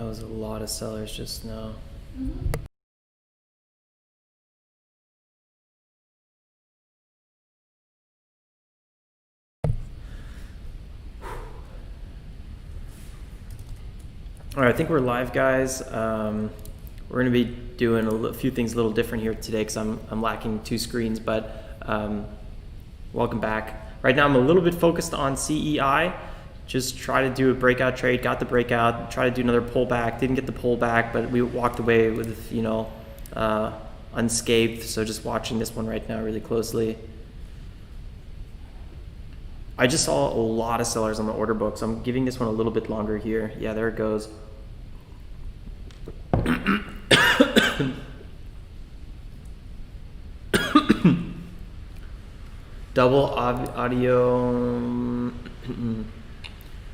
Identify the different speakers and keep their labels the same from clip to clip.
Speaker 1: was a lot of sellers just now. All right, I think we're live, guys. We're going to be doing a few things a little different here today because I'm lacking 2 screens, but welcome back. Right now I'm a little bit focused on CEI. Just try to do a breakout trade, got the breakout, try to do another pullback, didn't get the pullback, but we walked away with, you know, unscathed. So just watching this one right now really closely. I just saw a lot of sellers on the order book, so I'm giving this one a little bit longer here. Yeah, there it goes. Double audio.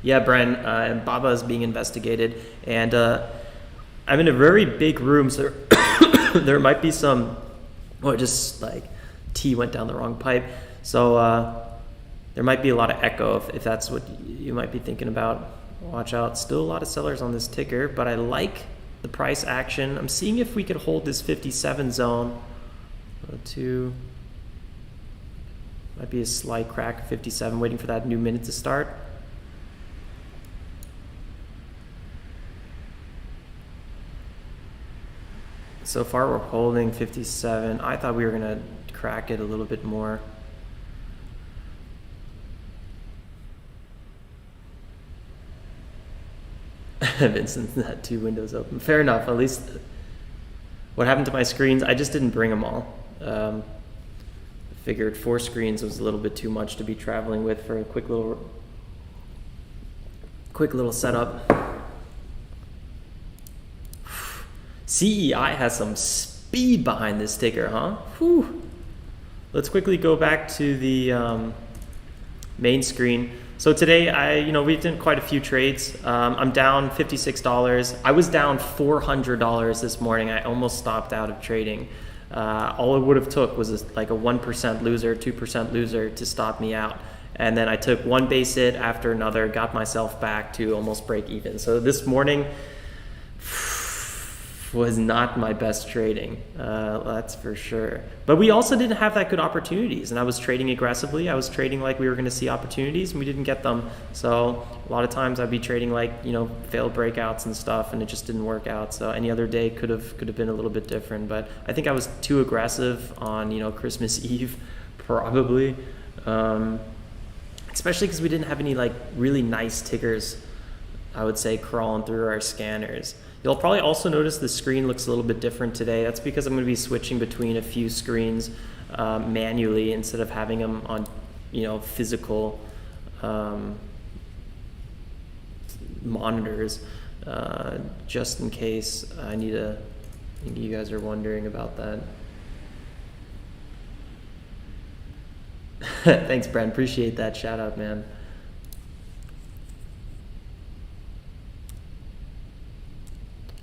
Speaker 1: Yeah, Brian, Baba is being investigated, and I'm in a very big room, so there might be some, or just like tea went down the wrong pipe, so there might be a lot of echo if that's what you might be thinking about. Watch out. Still a lot of sellers on this ticker, but I like the price action. I'm seeing if we could hold this 57 zone. Might be a slight crack, 57, waiting for that new minute to start. So far we're holding 57. I thought we were gonna crack it a little bit more. Vincent had 2 windows open. Fair enough. At least what happened to my screens, I just didn't bring them all. I figured 4 screens was a little bit too much to be traveling with for a quick little setup. CEI has some speed behind this ticker, huh? Whew. Let's quickly go back to the main screen. So today, we've done quite a few trades. I'm down $56. I was down $400 this morning. I almost stopped out of trading. All it would have took was like a 1% loser, 2% loser to stop me out. And then I took one base hit after another, got myself back to almost break even. So this morning was not my best trading, that's for sure. But we also didn't have that good opportunities, and I was trading aggressively. I was trading like we were going to see opportunities, and we didn't get them. So a lot of times I'd be trading like, failed breakouts and stuff, and it just didn't work out. So any other day could have been a little bit different. But I think I was too aggressive on Christmas Eve, probably, especially because we didn't have any like really nice tickers, I would say, crawling through our scanners. You'll probably also notice the screen looks a little bit different today. That's because I'm going to be switching between a few screens manually instead of having them on, physical monitors, just in case I need to. I think you guys are wondering about that. Thanks, Brent. Appreciate that shout out, man.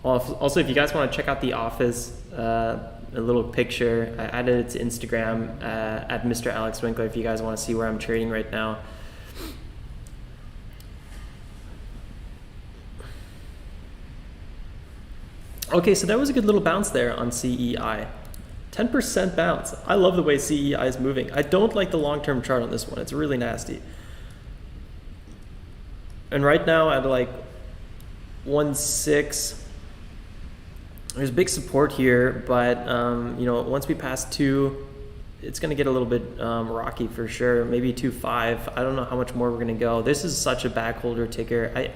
Speaker 1: Also, if you guys want to check out the office, a little picture, I added it to Instagram at Mr. Alex Winkler if you guys want to see where I'm trading right now. Okay, so that was a good little bounce there on CEI. 10% bounce. I love the way CEI is moving. I don't like the long-term chart on this one. It's really nasty. And right now at like 1.6, there's big support here, but once we pass 2, it's going to get a little bit rocky for sure. Maybe 2.5. I don't know how much more we're going to go. This is such a back holder ticker. I'm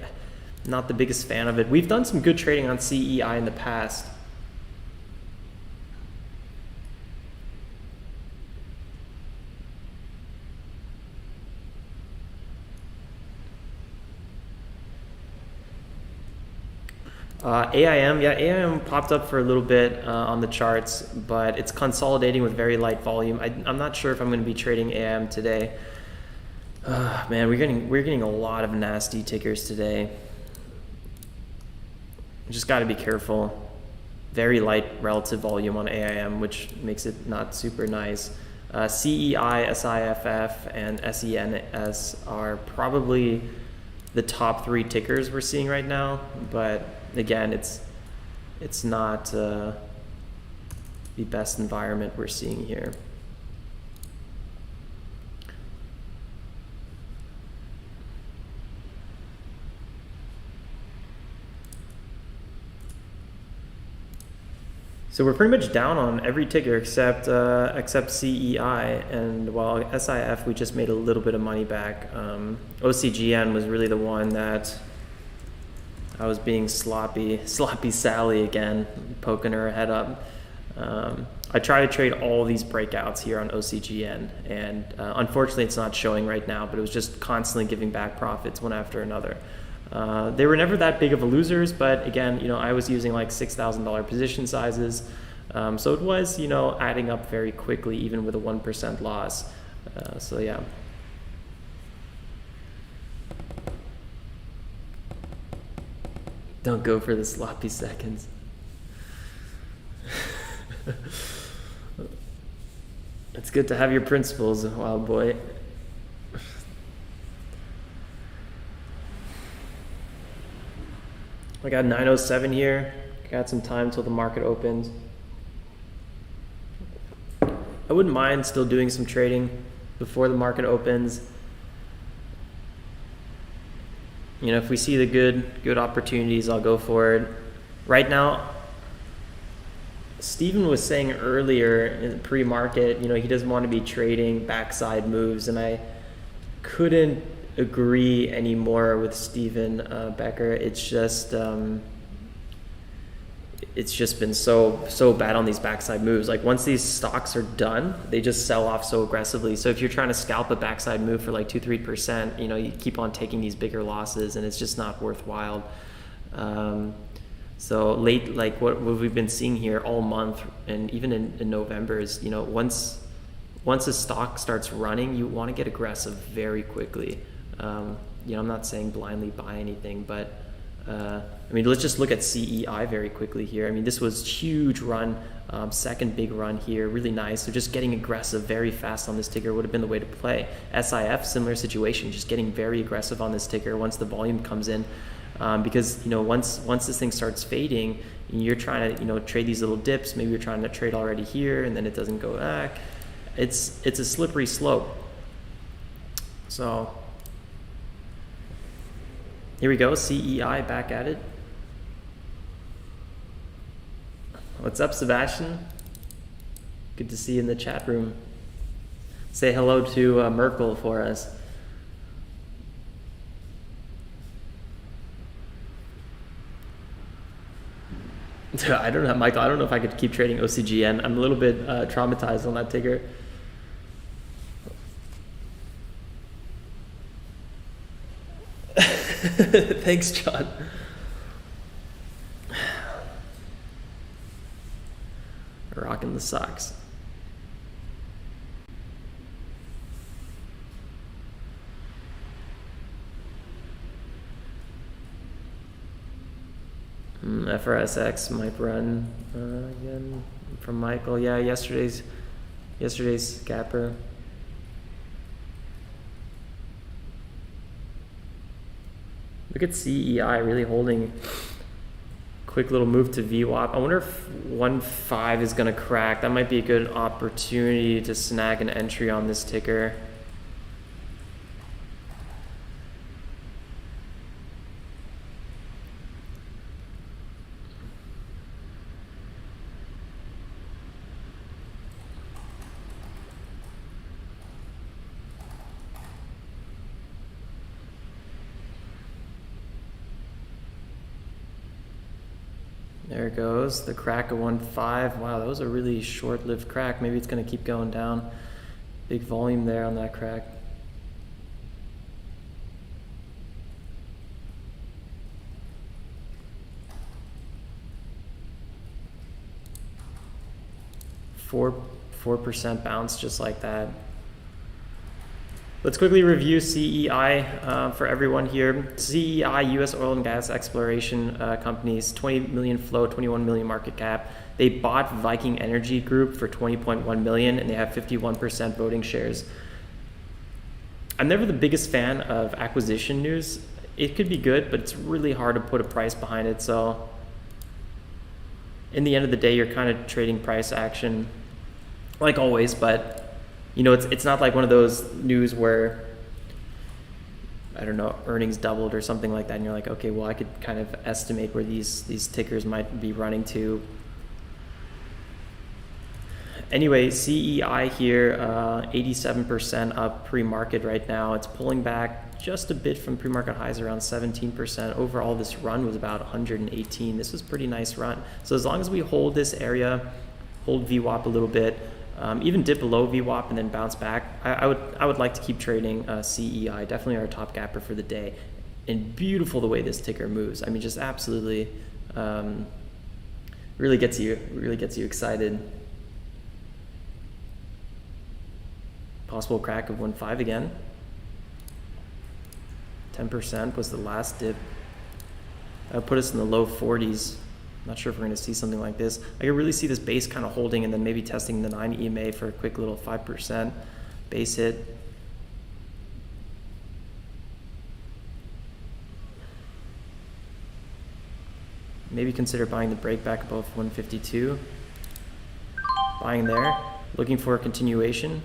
Speaker 1: not the biggest fan of it. We've done some good trading on CEI in the past. AIM, yeah, AIM popped up for a little bit on the charts, but it's consolidating with very light volume. I'm not sure if I'm going to be trading AIM today. Man, we're getting a lot of nasty tickers today. Just got to be careful. Very light relative volume on AIM, which makes it not super nice. CEI, SIFF, and SENS are probably the top 3 tickers we're seeing right now, but again, it's not the best environment we're seeing here. So we're pretty much down on every ticker except CEI, and while SIF we just made a little bit of money back. OCGN was really the one that I was being sloppy Sally again, poking her head up. I try to trade all these breakouts here on OCGN, and unfortunately it's not showing right now, but it was just constantly giving back profits one after another. They were never that big of a losers, but again, you know, I was using like $6,000 position sizes, so it was, you know, adding up very quickly, even with a 1% loss. So yeah. Don't go for the sloppy seconds. It's good to have your principles, wild boy. I got 9:07 here. Got some time till the market opens. I wouldn't mind still doing some trading before the market opens. You know, if we see the good opportunities, I'll go for it. Right now, Steven was saying earlier in the pre-market, you know, he doesn't want to be trading backside moves, and I couldn't agree anymore with Steven Becker. It's just been so bad on these backside moves. Like once these stocks are done, they just sell off so aggressively. So if you're trying to scalp a backside move for like 2-3%, you know, you keep on taking these bigger losses, and it's just not worthwhile. So late, like what we've been seeing here all month, and even in November, is, you know, once a stock starts running, you want to get aggressive very quickly. You know, I'm not saying blindly buy anything, but I mean, let's just look at CEI very quickly here. I mean, this was huge run, second big run here, really nice. So just getting aggressive very fast on this ticker would have been the way to play. SIF, similar situation, just getting very aggressive on this ticker once the volume comes in, because, you know, once this thing starts fading, and you're trying to, you know, trade these little dips. Maybe you're trying to trade already here, and then it doesn't go back. It's a slippery slope. So here we go, CEI back at it. What's up, Sebastian? Good to see you in the chat room. Say hello to Merkel for us. I don't know, Michael. I don't know if I could keep trading OCGN. I'm a little bit traumatized on that ticker. Thanks, John. Rocking the socks. FRSX might run again from Michael. Yeah, yesterday's gapper. Look at CEI really holding. Quick little move to VWAP. I wonder if 1.5 is going to crack. That might be a good opportunity to snag an entry on this ticker. There it goes, the crack of 1.5. Wow, that was a really short-lived crack. Maybe it's going to keep going down. Big volume there on that crack. Four 4% bounce just like that. Let's quickly review CEI for everyone here. CEI, U.S. oil and gas exploration companies, 20 million flow, 21 million market cap. They bought Viking Energy Group for 20.1 million, and they have 51% voting shares. I'm never the biggest fan of acquisition news. it could be good, but it's really hard to put a price behind it. So in the end of the day, you're kind of trading price action like always, but you know, it's not like one of those news where, I don't know, earnings doubled or something like that, and you're like, okay, well, I could kind of estimate where these tickers might be running to. Anyway, CEI here, 87% up pre-market right now. It's pulling back just a bit from pre-market highs, around 17%. Overall, this run was about 118. This was a pretty nice run. So as long as we hold this area, hold VWAP a little bit, even dip below VWAP and then bounce back, I would like to keep trading CEI. Definitely our top gapper for the day. And beautiful the way this ticker moves. I mean, just absolutely really gets you excited. Possible crack of 1.5 again. 10% was the last dip. That would put us in the low 40s. Not sure if we're going to see something like this. I can really see this base kind of holding and then maybe testing the 9 EMA for a quick little 5% base hit. Maybe consider buying the break back above 152. Buying there. Looking for a continuation.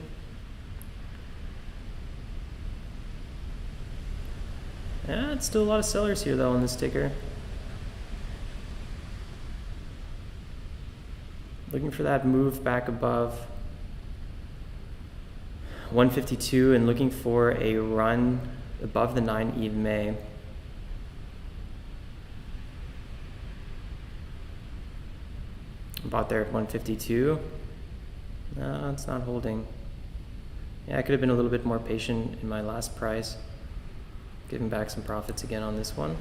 Speaker 1: Yeah, it's still a lot of sellers here though on this ticker. Looking for that move back above 152 and looking for a run above the 9 EMA. About there at 152. No, it's not holding. Yeah, I could have been a little bit more patient in my last price. Giving back some profits again on this one.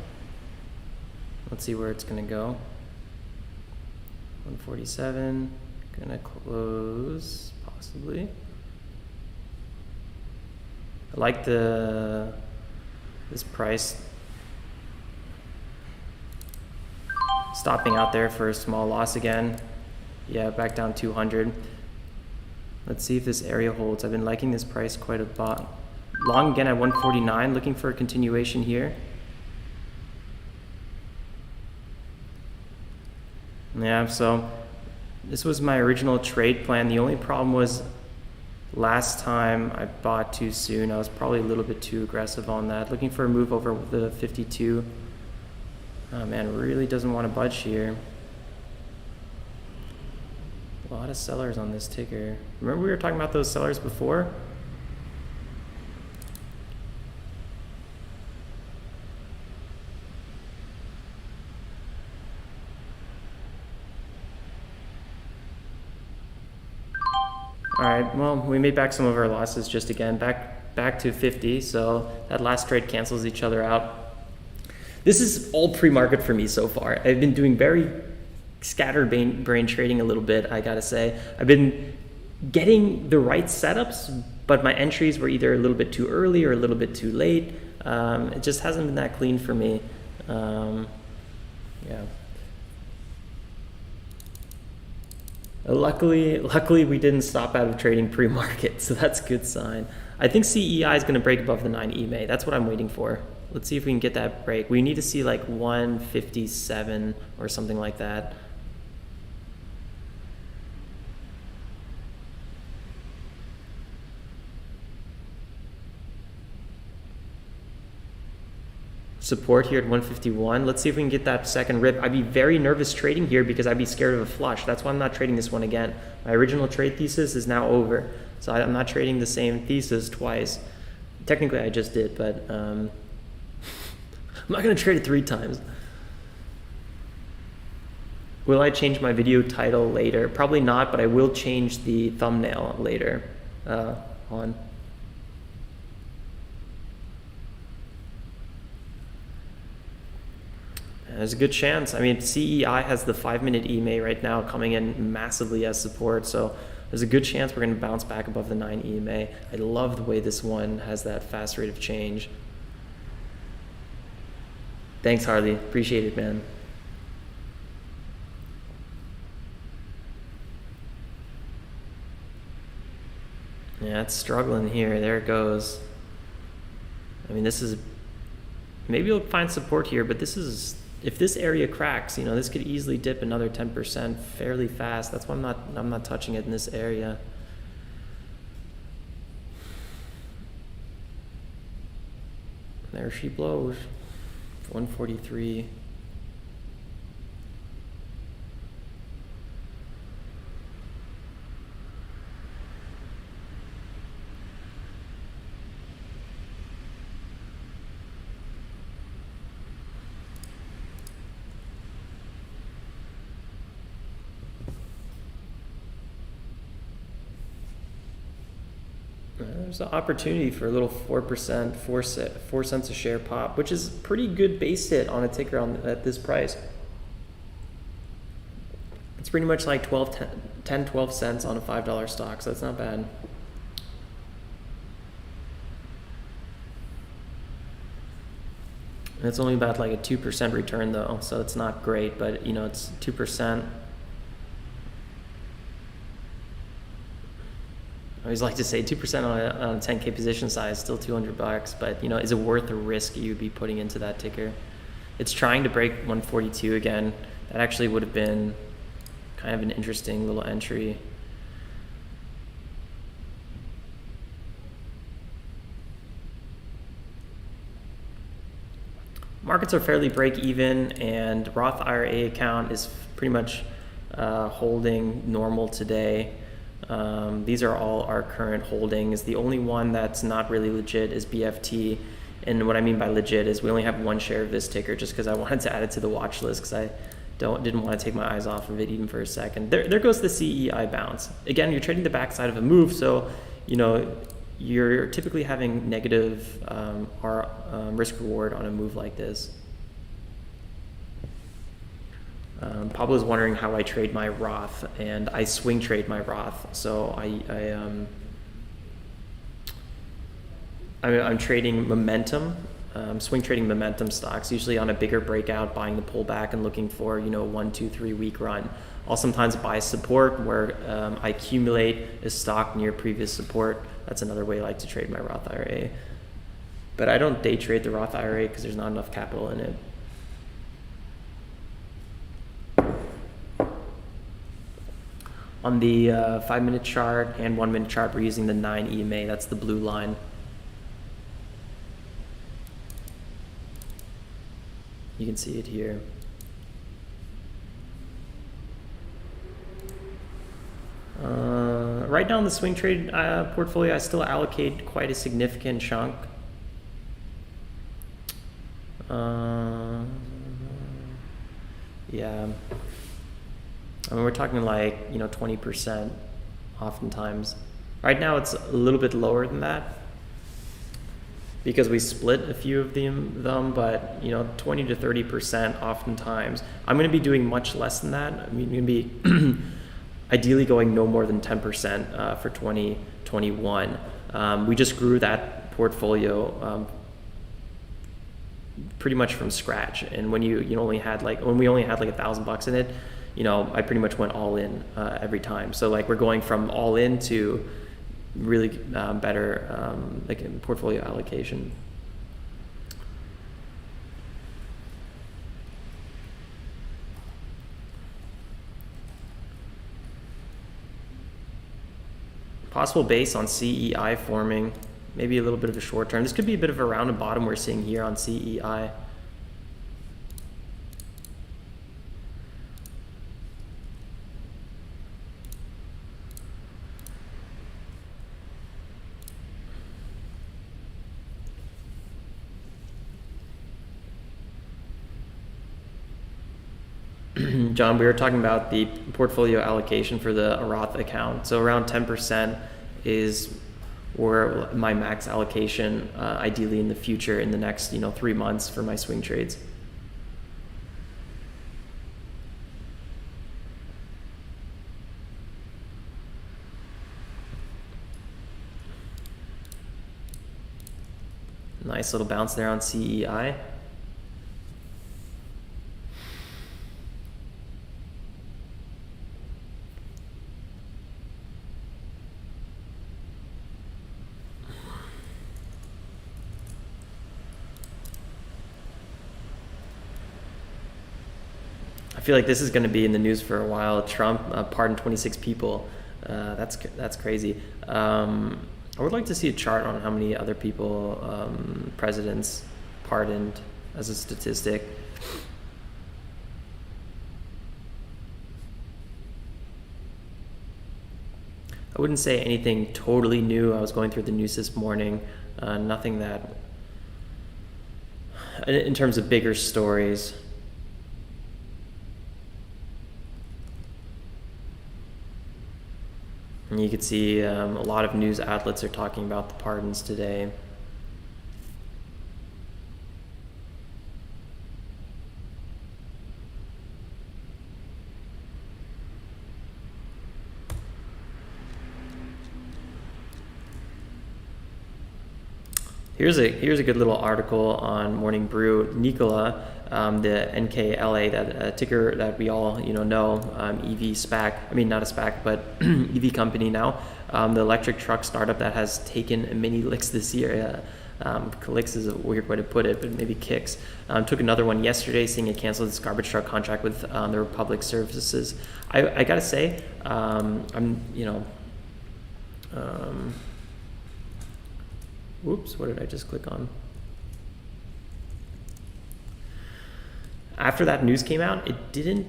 Speaker 1: Let's see where it's going to go. 147, gonna close, possibly. I like this price. Stopping out there for a small loss again. Yeah, back down 200. Let's see if this area holds. I've been liking this price quite a bit. Long again at 149, looking for a continuation here. Yeah, so this was my original trade plan. The only problem was last time I bought too soon. I was probably a little bit too aggressive on that. Looking for a move over the 52. Oh man, really doesn't want to budge here. A lot of sellers on this ticker. Remember we were talking about those sellers before? All right, well, we made back some of our losses just again, back to 50, so that last trade cancels each other out. This is all pre-market for me so far. I've been doing very scattered brain trading a little bit, I gotta say. I've been getting the right setups, but my entries were either a little bit too early or a little bit too late. It just hasn't been that clean for me. Yeah. Luckily we didn't stop out of trading pre-market, so that's a good sign. I think CEI is going to break above the 9 EMA. That's what I'm waiting for. Let's see if we can get that break. We need to see like 157 or something like that. Support here at 151. Let's see if we can get that second rip. I'd be very nervous trading here because I'd be scared of a flush. That's why I'm not trading this one again. My original trade thesis is now over. So I'm not trading the same thesis twice. Technically I just did, but I'm not gonna trade it 3 times. Will I change my video title later? Probably not, but I will change the thumbnail later on. There's a good chance. I mean, CEI has the 5-minute EMA right now coming in massively as support, so there's a good chance we're going to bounce back above the 9 EMA. I love the way this one has that fast rate of change. Thanks, Harley. Appreciate it, man. Yeah, it's struggling here. There it goes. I mean, this is maybe it'll find support here, but this is, if this area cracks, you know, this could easily dip another 10% fairly fast. That's why I'm not touching it in this area. There she blows. 143. There's an opportunity for a little 4%, 4 cents a share pop, which is pretty good base hit on a ticker at this price. It's pretty much like 10, 12 cents on a $5 stock, so that's not bad. And it's only about like a 2% return though, so it's not great, but you know, it's 2%. I always like to say 2% on a 10K position size, still $200, but you know, is it worth the risk you'd be putting into that ticker? It's trying to break 142 again. That actually would have been kind of an interesting little entry. Markets are fairly break even, and Roth IRA account is pretty much holding normal today. These are all our current holdings. The only one that's not really legit is BFT. And what I mean by legit is we only have one share of this ticker just because I wanted to add it to the watch list because I didn't want to take my eyes off of it even for a second. There goes the CEI bounce. Again, you're trading the backside of a move, so you know you're typically having negative risk reward on a move like this. Pablo's wondering how I trade my Roth, and I swing trade my Roth. So I'm trading momentum, swing trading momentum stocks, usually on a bigger breakout, buying the pullback and looking for, you know, 1, 2, 3 week run. I'll sometimes buy support where I accumulate a stock near previous support. That's another way I like to trade my Roth IRA. But I don't day trade the Roth IRA because there's not enough capital in it. On the 5-minute chart and 1-minute chart, we're using the 9 EMA. That's the blue line. You can see it here. Right now in the swing trade portfolio, I still allocate quite a significant chunk. Yeah. I mean, we're talking like, you know, 20% oftentimes. Right now it's a little bit lower than that because we split a few of them, but you know, 20 to 30% oftentimes. I'm going to be doing much less than that. I mean, I'm going to be ideally going no more than 10% for 2021. We just grew that portfolio pretty much from scratch, and when when we only had like $1,000 in it, you know, I pretty much went all in every time. So like we're going from all in to really better like portfolio allocation. Possible base on CEI forming, maybe a little bit of a short term. This could be a bit of a round and bottom we're seeing here on CEI. John, we were talking about the portfolio allocation for the Roth account. So around 10% is where my max allocation, ideally in the future, in the next 3 months for my swing trades. Nice little bounce there on CEI. feel like this is going to be in the news for a while. Trump pardoned 26 people. That's crazy. I would like to see a chart on how many other people presidents pardoned as a statistic. I wouldn't say anything totally new. I was going through the news this morning. Nothing that, in terms of bigger stories. And you can see a lot of news outlets are talking about the pardons today. Here's a good little article on Morning Brew. Nikola, the NKLA, that ticker that we all know, EV SPAC. I mean, not a SPAC, but EV company now. The electric truck startup that has taken many licks this year. Licks is a weird way to put it, but maybe kicks. Took another one yesterday, seeing it cancel its garbage truck contract with the Republic Services. I gotta say, whoops, what did I just click on? After that news came out, it didn't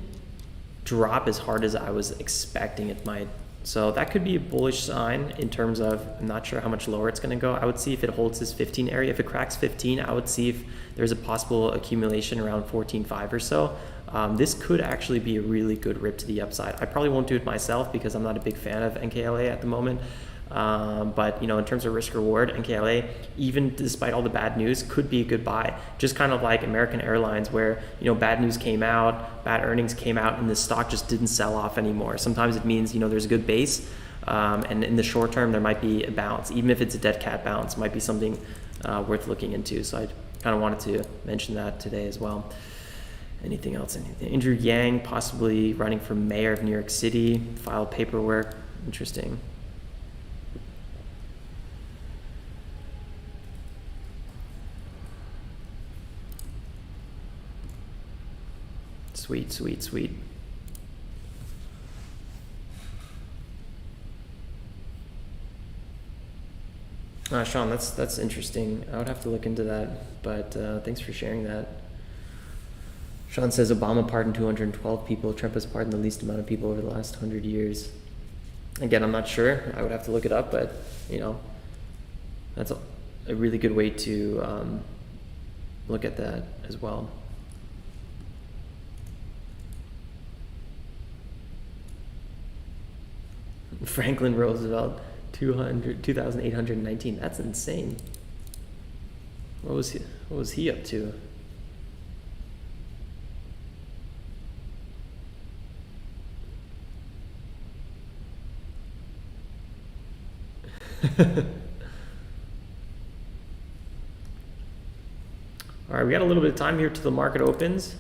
Speaker 1: drop as hard as I was expecting it might. So that could be a bullish sign in terms of, I'm not sure how much lower it's going to go. I would see if it holds this 15 area. If it cracks 15, I would see if there's a possible accumulation around 14.5 or so. This could actually be a really good rip to the upside. I probably won't do it myself because I'm not a big fan of NKLA at the moment. But in terms of risk reward, NKLA, even despite all the bad news, could be a good buy. Just kind of like American Airlines, where bad news came out, bad earnings came out, and the stock just didn't sell off anymore. Sometimes it means there's a good base, and in the short term there might be a bounce, even if it's a dead cat bounce, might be something worth looking into. So I kind of wanted to mention that today as well. Anything else? Andrew Yang possibly running for mayor of New York City, filed paperwork. Interesting. Sweet, sweet, sweet. Sean, that's interesting. I would have to look into that, but thanks for sharing that. Sean says Obama pardoned 212 people. Trump has pardoned the least amount of people over the last 100 years. Again, I'm not sure. I would have to look it up, but that's a really good way to look at that as well. Franklin Roosevelt, 2,819. That's insane. What was he up to? All right, we got a little bit of time here till the market opens.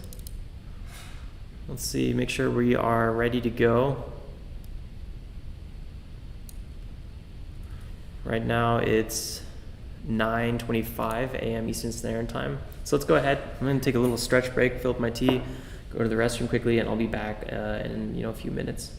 Speaker 1: Let's see, make sure we are ready to go. Right now it's 9:25 a.m. Eastern Standard Time. So let's go ahead. I'm going to take a little stretch break, fill up my tea, go to the restroom quickly, and I'll be back in a few minutes.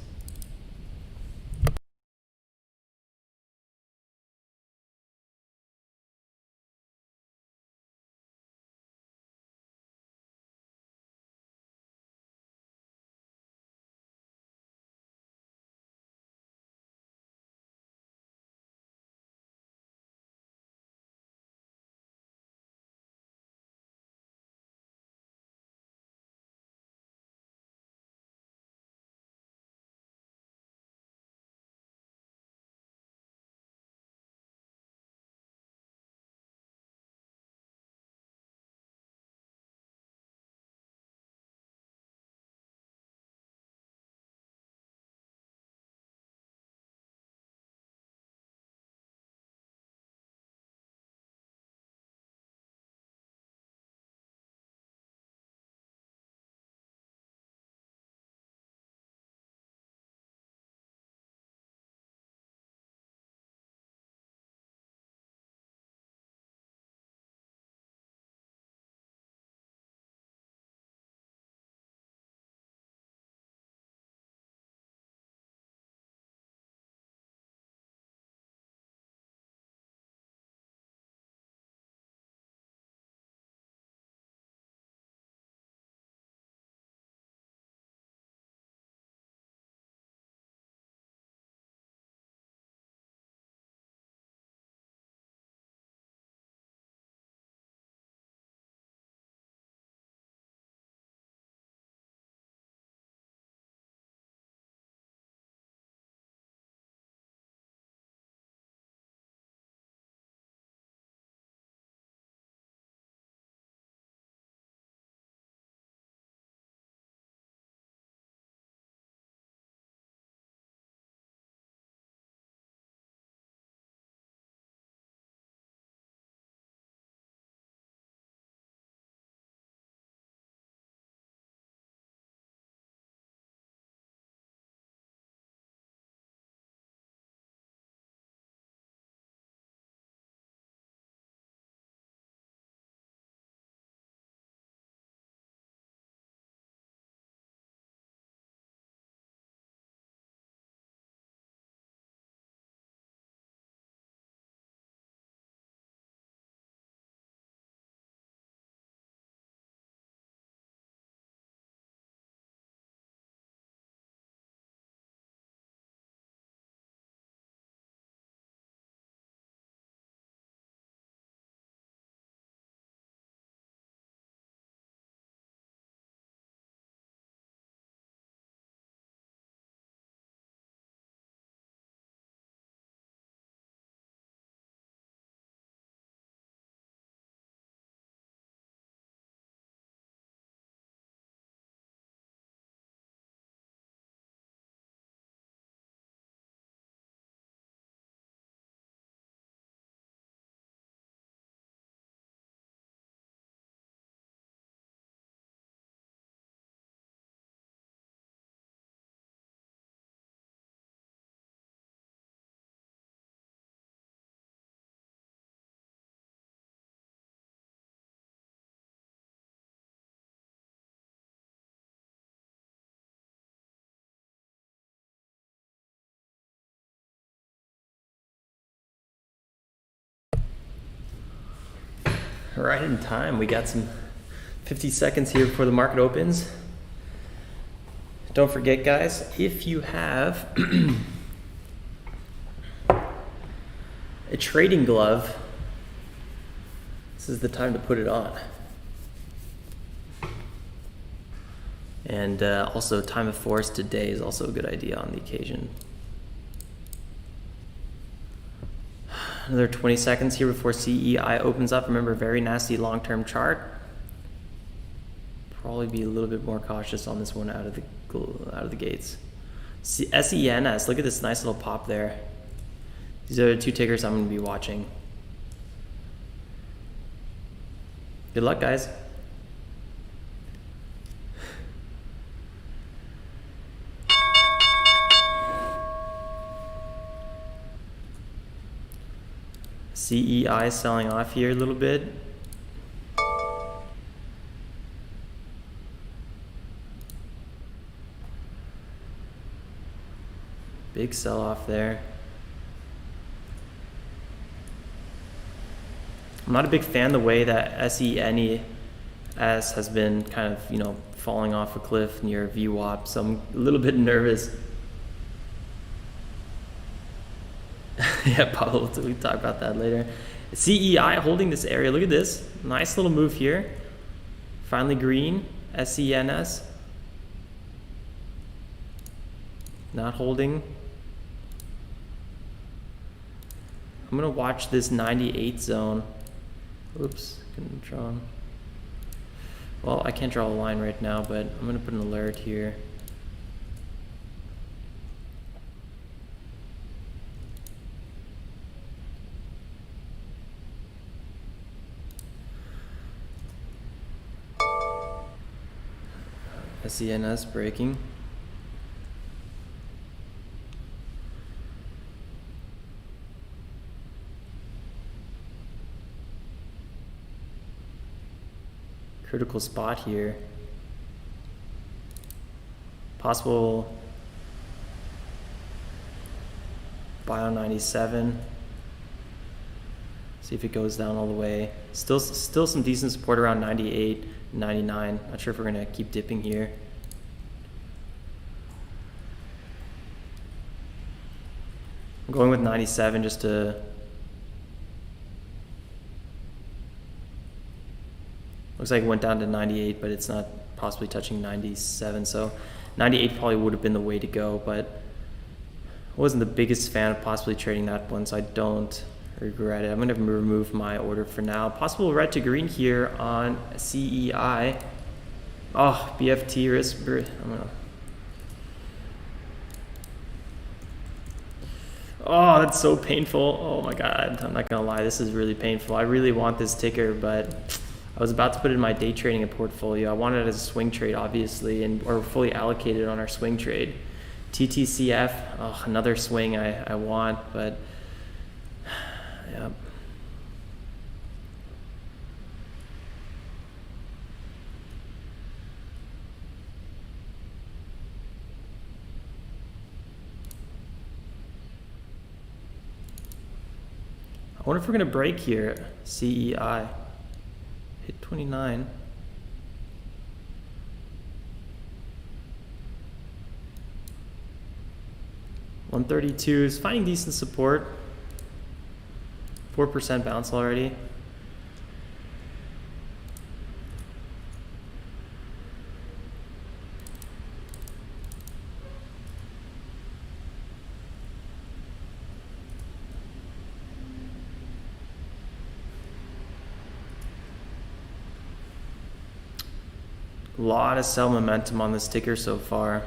Speaker 1: Right in time. We got some 50 seconds here before the market opens. Don't forget, guys, if you have a trading glove, this is the time to put it on. And also, time of force today is also a good idea on the occasion. Another 20 seconds here before CEI opens up. Remember, very nasty long-term chart. Probably be a little bit more cautious on this one out of the gates. SENS, look at this nice little pop there. These are the two tickers I'm going to be watching. Good luck, guys. CEI selling off here a little bit. Big sell off there. I'm not a big fan of the way that SENS has been kind of, you know, falling off a cliff near VWAP, so I'm a little bit nervous. Yeah, Pablo, we talk about that later. CEI holding this area. Look at this. Nice little move here. Finally green. SENS. Not holding. I'm going to watch this 98 zone. Oops, couldn't draw. Well, I can't draw a line right now, but I'm going to put an alert here. SENS breaking. Critical spot here. Possible buy on 97. See if it goes down all the way. Still some decent support around 98, 99. Not sure if we're gonna keep dipping here. I'm going with 97 just to. Looks like it went down to 98, but it's not possibly touching 97. So 98 probably would have been the way to go, but I wasn't the biggest fan of possibly trading that one, so I don't regret it. I'm gonna remove my order for now. Possible red to green here on CEI. Oh, BFT risk. Oh, that's so painful. Oh my God, I'm not gonna lie, this is really painful. I really want this ticker, but I was about to put it in my day trading portfolio. I wanted it as a swing trade, obviously, and or fully allocated on our swing trade. TTCF, oh, another swing I want, but yeah. I wonder if we're gonna break here, CEI. Hit 29. $132 is finding decent support. 4% bounce already. A lot of sell momentum on this ticker so far.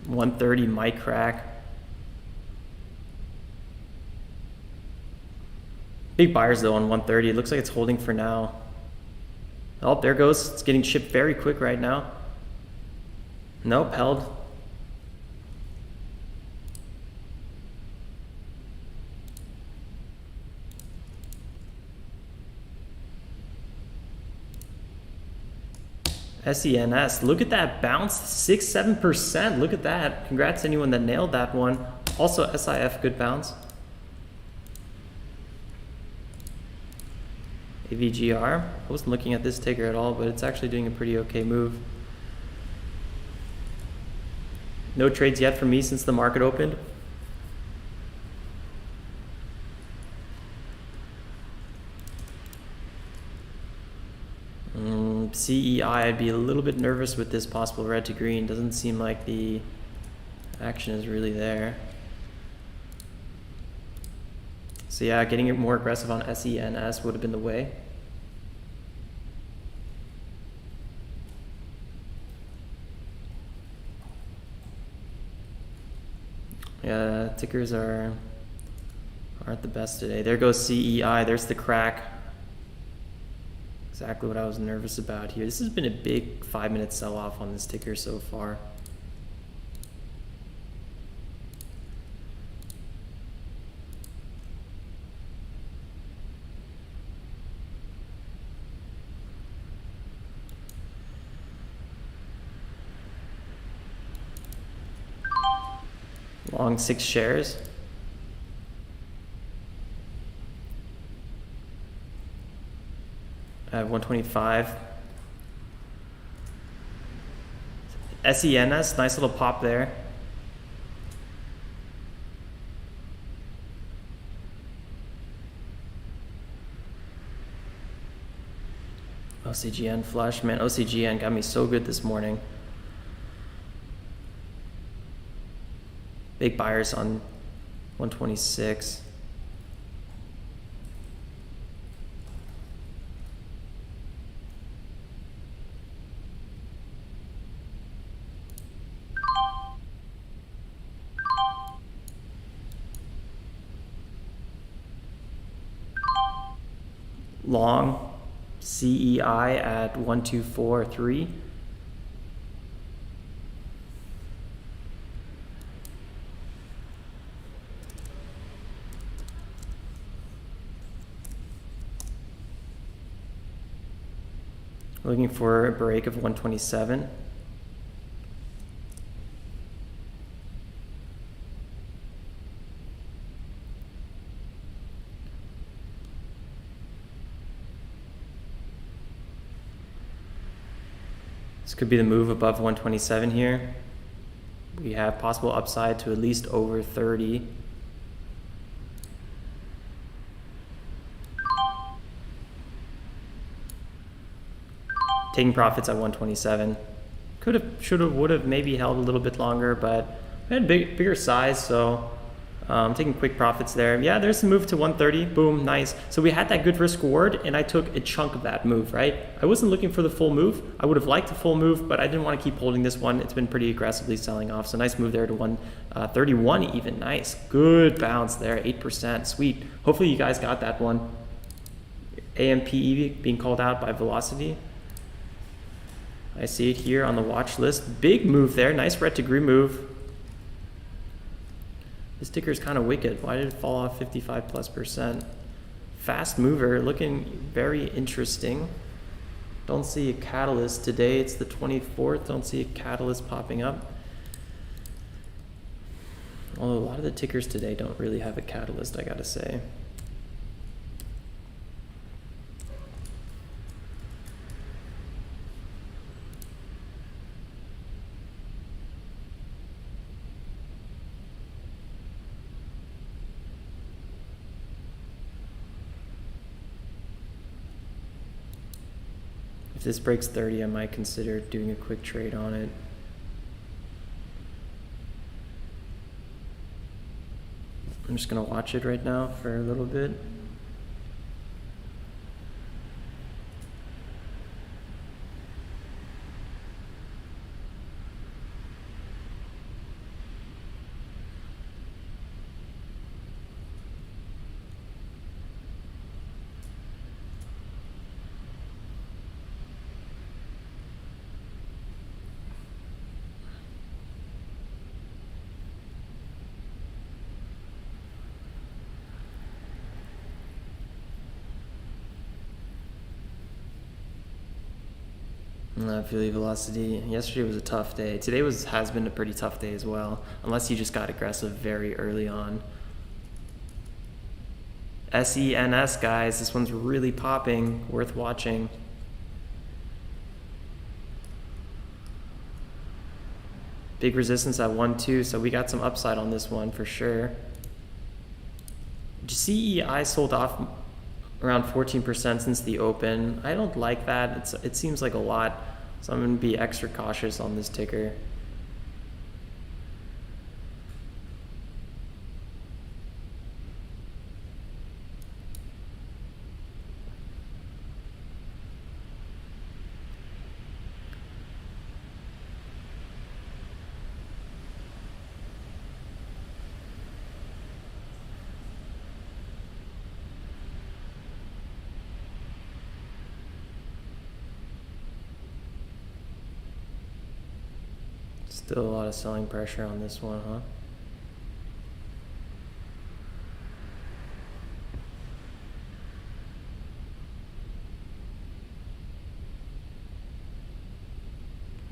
Speaker 1: $130 might crack. Big buyers though on 130. It looks like it's holding for now. Oh, there goes. It's getting shipped very quick right now. Nope, held. SENS, look at that bounce, 6-7%. Look at that. Congrats to anyone that nailed that one. Also SIF, good bounce. AVGR, I wasn't looking at this ticker at all, but it's actually doing a pretty okay move. No trades yet for me since the market opened. CEI, I'd be a little bit nervous with this possible red to green. Doesn't seem like the action is really there. So yeah, getting it more aggressive on SENS would have been the way. Yeah, tickers aren't the best today. There goes CEI, there's the crack. Exactly what I was nervous about here. This has been a big 5-minute sell-off on this ticker so far. Long 6 shares. I have 125. SENS, nice little pop there. OCGN flush, man, OCGN got me so good this morning. Big buyers on 126. Long CEI at 1243. Looking for a break of 127. This could be the move above 127 here. We have possible upside to at least over 30. Taking profits at 127. Could have, should have, would have maybe held a little bit longer, but I had bigger size, so taking quick profits there. Yeah, there's a move to 130. Boom, nice. So we had that good risk reward, and I took a chunk of that move, right? I wasn't looking for the full move. I would have liked a full move, but I didn't want to keep holding this one. It's been pretty aggressively selling off. So nice move there to 131 even. Nice. Good bounce there, 8%. Sweet. Hopefully you guys got that one. AMPE being called out by Velocity. I see it here on the watch list. Big move there. Nice red to green move. This ticker is kind of wicked. Why did it fall off 55+%? Fast mover, looking very interesting. Don't see a catalyst today. It's the 24th. Don't see a catalyst popping up. Although a lot of the tickers today don't really have a catalyst, I gotta say. If this breaks 30, I might consider doing a quick trade on it. I'm just gonna watch it right now for a little bit. Philly velocity. Yesterday was a tough day. Today has been a pretty tough day as well, unless you just got aggressive very early on. SENS, guys, this one's really popping, worth watching. Big resistance at 1.2, so we got some upside on this one for sure. CEI sold off around 14% since the open. I don't like that. It seems like a lot, so I'm going to be extra cautious on this ticker. Still a lot of selling pressure on this one, huh?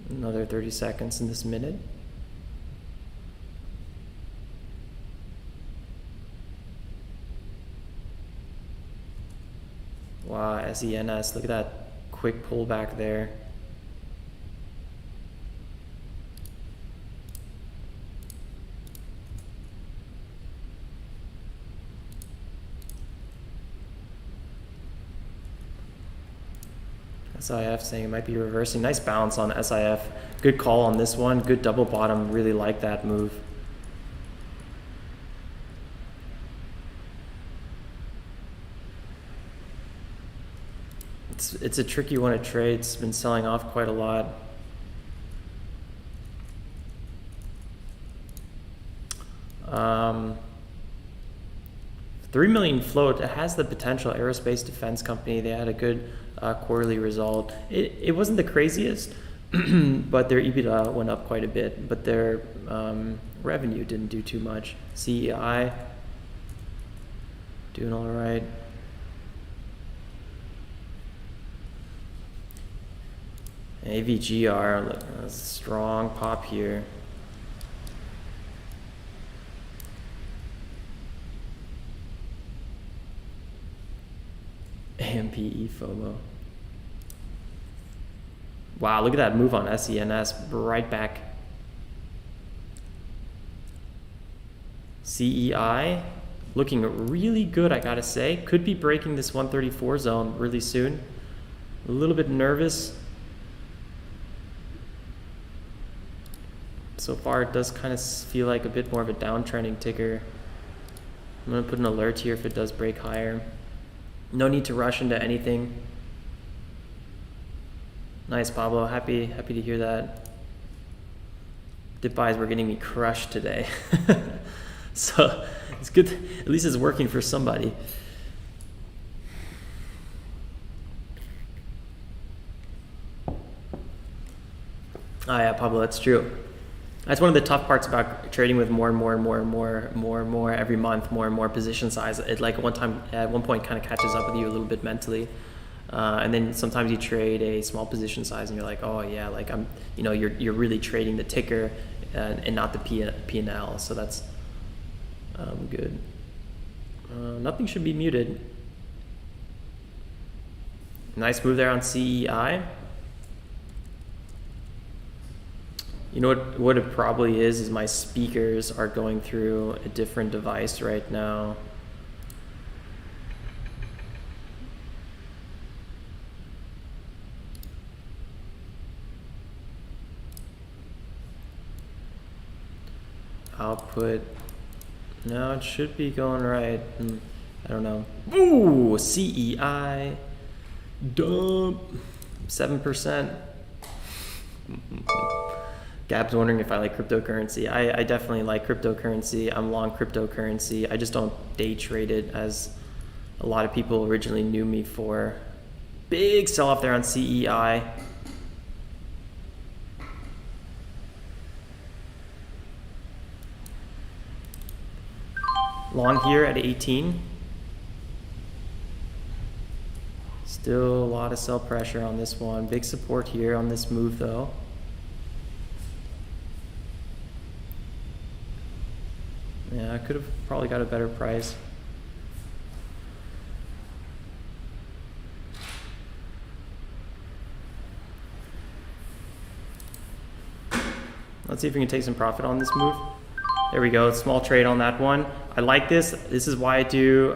Speaker 1: Another 30 seconds in this minute. Wow, SENS, look at that quick pullback there. SIF saying it might be reversing. Nice bounce on SIF. Good call on this one. Good double bottom. Really like that move. It's a tricky one to trade. It's been selling off quite a lot. $3 million float. It has the potential. Aerospace defense company. They had a good quarterly result. It wasn't the craziest, but their EBITDA went up quite a bit. But their revenue didn't do too much. CEI doing all right. AVGR, look, a strong pop here. AMPE FOMO. Wow, look at that move on SENS, right back. CEI, looking really good, I gotta say. Could be breaking this 134 zone really soon. A little bit nervous. So far, it does kind of feel like a bit more of a downtrending ticker. I'm gonna put an alert here if it does break higher. No need to rush into anything. Nice, Pablo. Happy to hear that. Dip buys were getting me crushed today. So it's good. At least it's working for somebody. Oh yeah, Pablo, that's true. That's one of the tough parts about trading with more and more every month, more and more position size. It like at one point kind of catches up with you a little bit mentally. And then sometimes you trade a small position size and you're like, oh yeah, like you're really trading the ticker and not the P&L. So that's good. Nothing should be muted. Nice move there on CEI. You know what it probably is my speakers are going through a different device right now. Output, no, it should be going right. I don't know. Ooh, CEI, dump, 7%. Gab's wondering if I like cryptocurrency. I definitely like cryptocurrency. I'm long cryptocurrency. I just don't day trade it as a lot of people originally knew me for. Big sell off there on CEI. Long here at 18. Still a lot of sell pressure on this one. Big support here on this move though. Yeah, I could have probably got a better price. Let's see if we can take some profit on this move. There we go, small trade on that one. I like this. This is why I do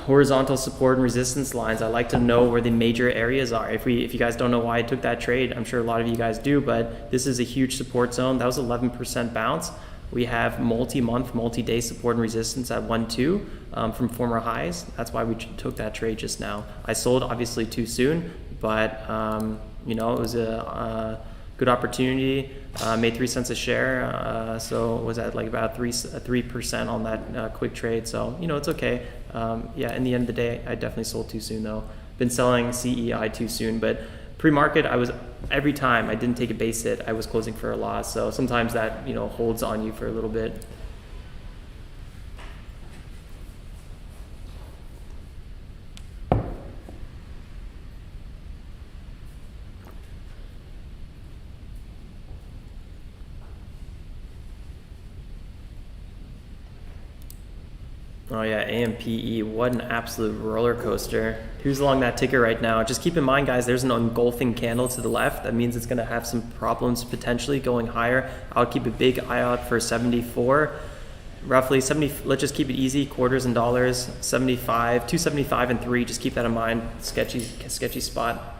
Speaker 1: horizontal support and resistance lines. I like to know where the major areas are. If you guys don't know why I took that trade, I'm sure a lot of you guys do, but this is a huge support zone. That was 11% bounce. We have multi-month, multi-day support and resistance at 1.2 from former highs. That's why we took that trade just now. I sold obviously too soon, but you know, it was a good opportunity. Made 3 cents a share, so was at like about 3% on that quick trade. So you know, it's okay. Yeah, in the end of the day, I definitely sold too soon though. Been selling CEI too soon, but pre-market, I was every time I didn't take a base hit, I was closing for a loss. So sometimes that, you know, holds on you for a little bit. Oh yeah, AMPE, what an absolute roller coaster. Who's along that ticker right now? Just keep in mind, guys, there's an engulfing candle to the left. That means it's gonna have some problems potentially going higher. I'll keep a big eye out for 74. Roughly 70, let's just keep it easy, quarters and dollars, 75, 275 and 3, just keep that in mind. Sketchy spot.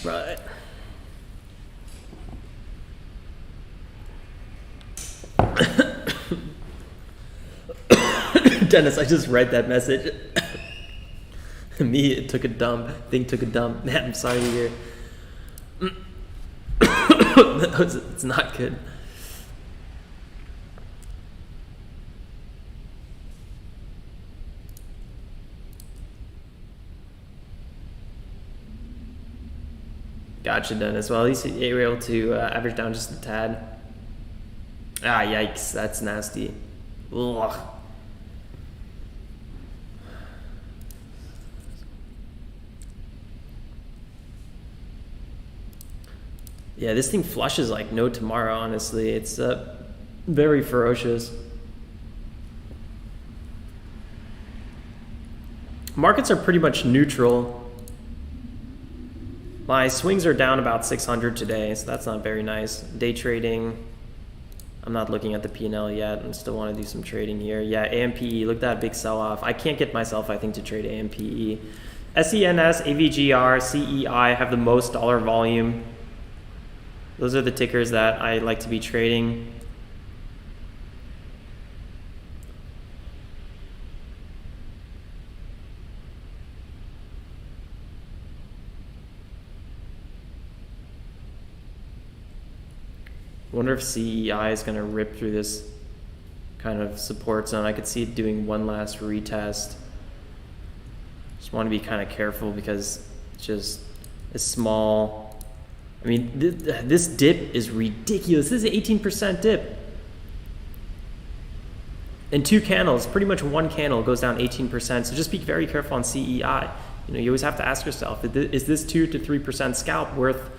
Speaker 1: All right. Dennis, I just read that message. Me, it took a dump. Thing took a dump. Man, I'm sorry to hear. It's not good. Gotcha, Dennis. Well, at least you were able to average down just a tad. Ah, yikes. That's nasty. Ugh. Yeah, this thing flushes like no tomorrow, honestly. It's very ferocious. Markets are pretty much neutral. My swings are down about 600 today, so that's not very nice. Day trading, I'm not looking at the P&L yet. I still want to do some trading here. Yeah, AMPE, look at that big sell-off. I can't get myself, I think, to trade AMPE. SENS, AVGR, CEI have the most dollar volume. Those are the tickers that I like to be trading. I wonder if CEI is going to rip through this kind of support zone. I could see it doing one last retest. Just want to be kind of careful because it's just a small. I mean, this dip is ridiculous. This is an 18% dip. In 2 candles, pretty much one candle goes down 18%. So just be very careful on CEI. You know, you always have to ask yourself, is this 2 to 3% scalp worth,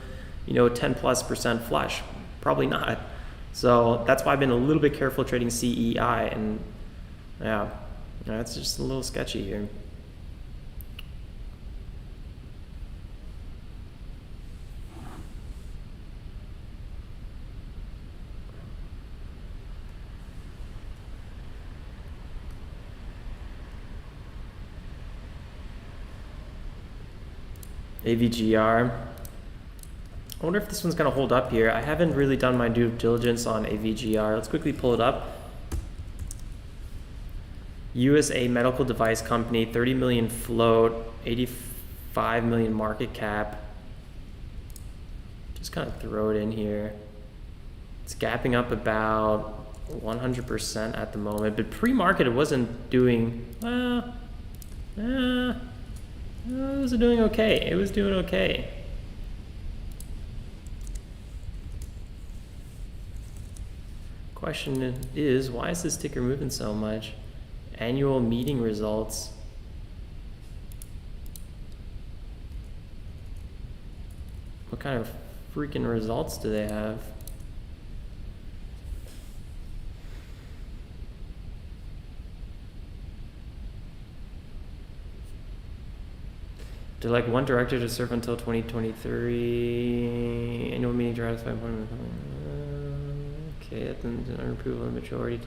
Speaker 1: you know, 10+% flush? Probably not. So that's why I've been a little bit careful trading CEI, and yeah, it's just a little sketchy here. AVGR. I wonder if this one's going to hold up here. I haven't really done my due diligence on AVGR. Let's quickly pull it up. USA medical device company, 30 million float, 85 million market cap. Just kind of throw it in here. It's gapping up about 100% at the moment, but pre-market it wasn't doing, it was doing okay. It was doing okay. Question is, why is this ticker moving so much? Annual meeting results. What kind of freaking results do they have? They're like one director to serve until 2023. Annual meeting drives 5 Okay, that's an approval of the majority.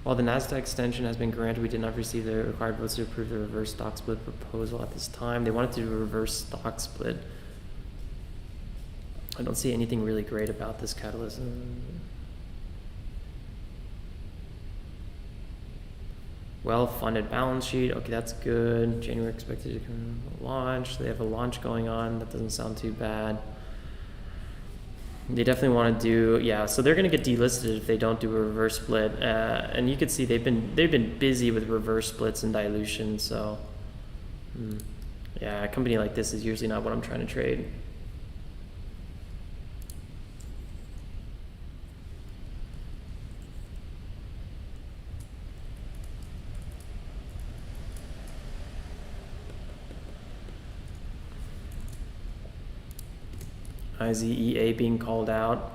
Speaker 1: While the NASDAQ extension has been granted, we did not receive the required votes to approve the reverse stock split proposal at this time. They wanted to do a reverse stock split. I don't see anything really great about this catalyst. Well-funded balance sheet. Okay, that's good. January expected to come launch. They have a launch going on. That doesn't sound too bad. They definitely want to do, yeah. So they're going to get delisted if they don't do a reverse split. And you can see they've been busy with reverse splits and dilution. So, yeah, a company like this is usually not what I'm trying to trade. IZEA being called out.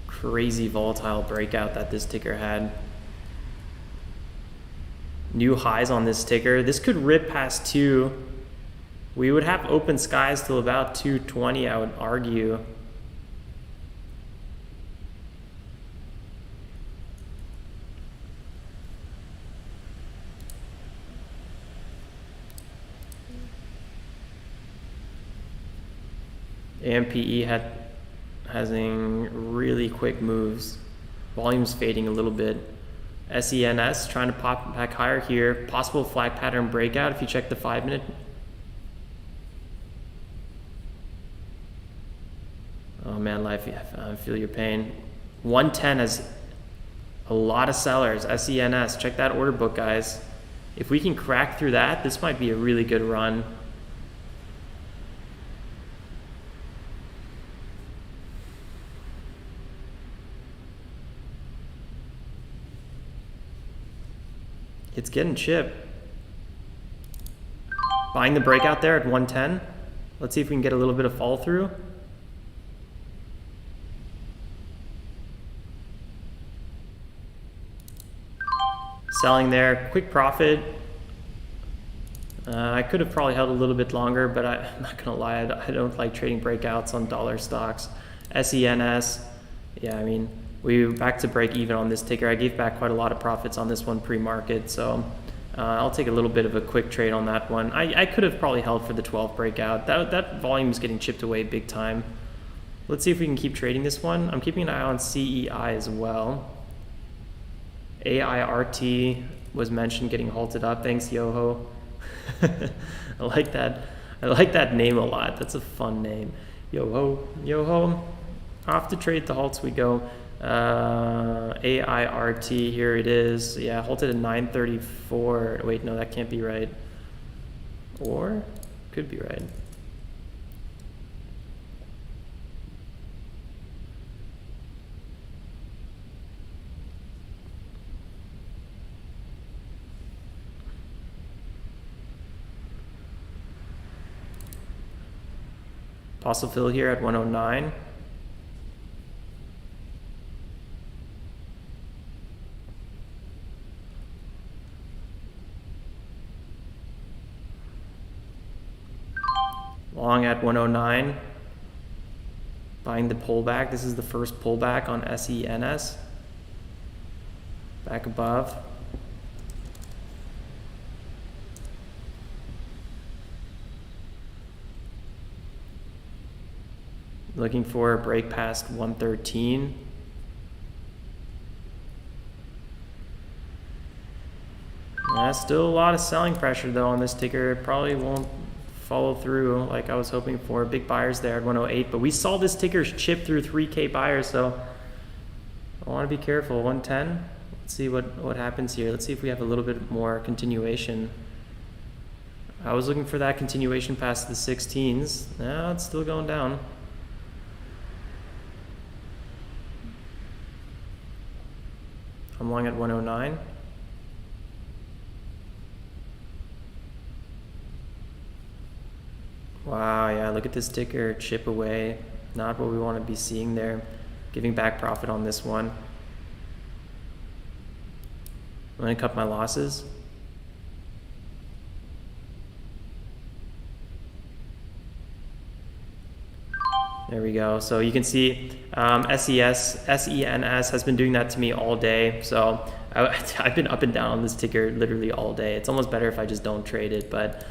Speaker 1: Crazy volatile breakout that this ticker had. New highs on this ticker. This could rip past 2. We would have open skies till about 220, I would argue. AMPE having really quick moves. Volume's fading a little bit. SENS trying to pop back higher here. Possible flag pattern breakout if you check the 5-minute. Oh man, life, I feel your pain. 110 has a lot of sellers. SENS, check that order book, guys. If we can crack through that, this might be a really good run. It's getting chipped. Buying the breakout there at 110. Let's see if we can get a little bit of fall through. Selling there, quick profit. I could have probably held a little bit longer, but I'm not gonna lie, I don't like trading breakouts on dollar stocks. SENS, yeah, I mean, we were back to break even on this ticker. I gave back quite a lot of profits on this one pre-market, so I'll take a little bit of a quick trade on that one. I could have probably held for the 12 breakout. That volume is getting chipped away big time. Let's see if we can keep trading this one. I'm keeping an eye on CEI as well. AIRT was mentioned getting halted up. Thanks, Yoho. I like that. I like that name a lot. That's a fun name. Yoho, Yoho. Off to trade the halts we go. AIRT, here it is. Yeah, halted at 934. Wait, no, that can't be right. Or could be right. Fossil fill here at 109. Long at 109. Buying the pullback. This is the first pullback on SENS. Back above. Looking for a break past 113. Still a lot of selling pressure though on this ticker. It probably won't follow through like I was hoping for. Big buyers there at 108, but we saw this ticker chip through 3K buyers, so I want to be careful. 110. Let's see what happens here. Let's see if we have a little bit more continuation. I was looking for that continuation past the 16s. Now it's still going down. I'm long at 109. Wow, yeah, look at this ticker chip away. Not what we want to be seeing there. Giving back profit on this one. I'm going to cut my losses. There we go. So you can see SENS has been doing that to me all day. So I've been up and down on this ticker literally all day. It's almost better if I just don't trade it. But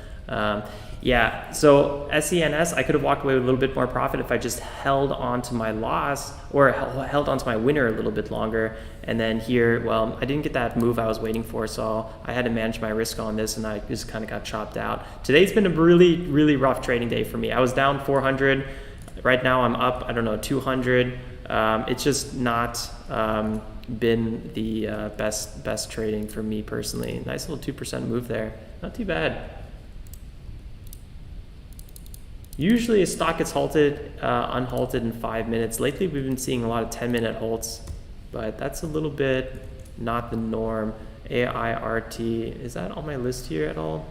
Speaker 1: yeah, so SENS, I could have walked away with a little bit more profit if I just held on to my loss or held on to my winner a little bit longer. And then here, well, I didn't get that move I was waiting for, so I had to manage my risk on this, and I just kind of got chopped out. Today's been a really, really rough trading day for me. I was down 400. Right now I'm up, I don't know, 200. It's just not been the best trading for me personally. Nice little 2% move there. Not too bad. Usually a stock gets halted, unhalted in 5 minutes. Lately we've been seeing a lot of 10-minute halts, but that's a little bit not the norm. AIRT, is that on my list here at all?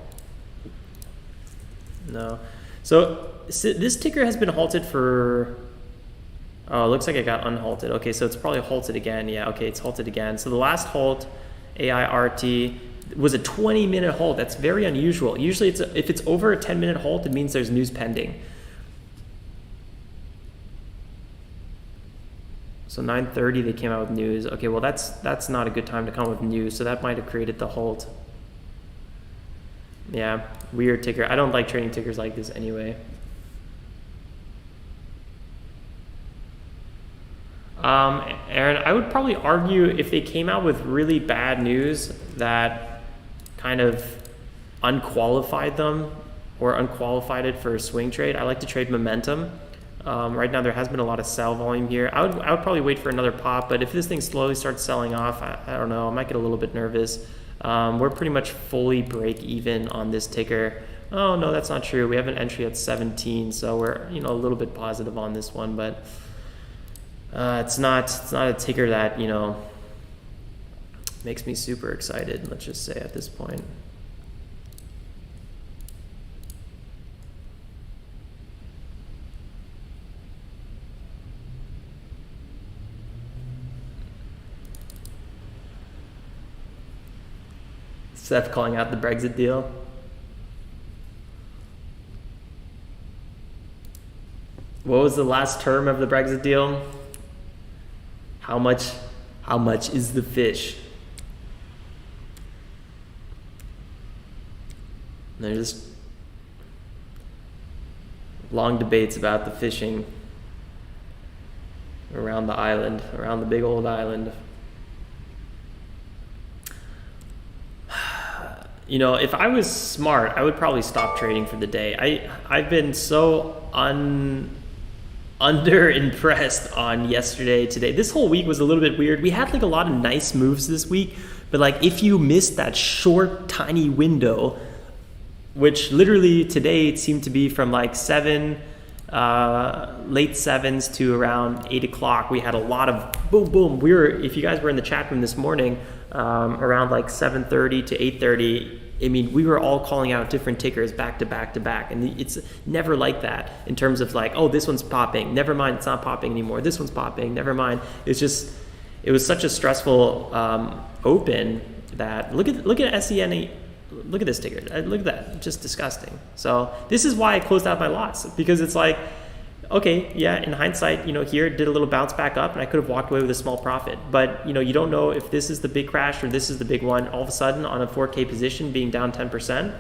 Speaker 1: No. So this ticker has been halted for, oh, it looks like it got unhalted. Okay, so it's probably halted again. Yeah, okay, it's halted again. So the last halt, AIRT, was a 20-minute halt. That's very unusual. Usually if it's over a 10-minute halt, it means there's news pending. So 9:30 they came out with news. Okay, well that's not a good time to come with news, so that might have created the halt. Yeah, weird ticker. I don't like trading tickers like this anyway. Aaron, I would probably argue if they came out with really bad news that kind of unqualified them or unqualified it for a swing trade, I like to trade momentum. Right now there has been a lot of sell volume here. I would probably wait for another pop, but if this thing slowly starts selling off, I don't know, I might get a little bit nervous. We're pretty much fully break even on this ticker. Oh no, that's not true. We have an entry at 17, so we're a little bit positive on this one, but it's not a ticker that makes me super excited, let's just say, at this point. Seth calling out the Brexit deal. What was the last term of the Brexit deal? How much is the fish? There's long debates about the fishing around the island, around the big old island. If I was smart, I would probably stop trading for the day. I've been so under impressed on yesterday, today. This whole week was a little bit weird. We had a lot of nice moves this week, but if you missed that short, tiny window, which literally today it seemed to be from late 7s to around 8 o'clock, we had a lot of boom, boom. If you guys were in the chat room this morning, around 7:30 to 8:30, we were all calling out different tickers back to back to back, and it's never like that in terms of oh, this one's popping, never mind, it's not popping anymore, this one's popping, never mind. It was such a stressful open that look at SEN, look at this ticker, look at that, just disgusting. So this is why I closed out my lots, because it's okay, yeah, in hindsight, here it did a little bounce back up and I could have walked away with a small profit. But, you don't know if this is the big crash or this is the big one. All of a sudden, on a 4K position, being down 10%,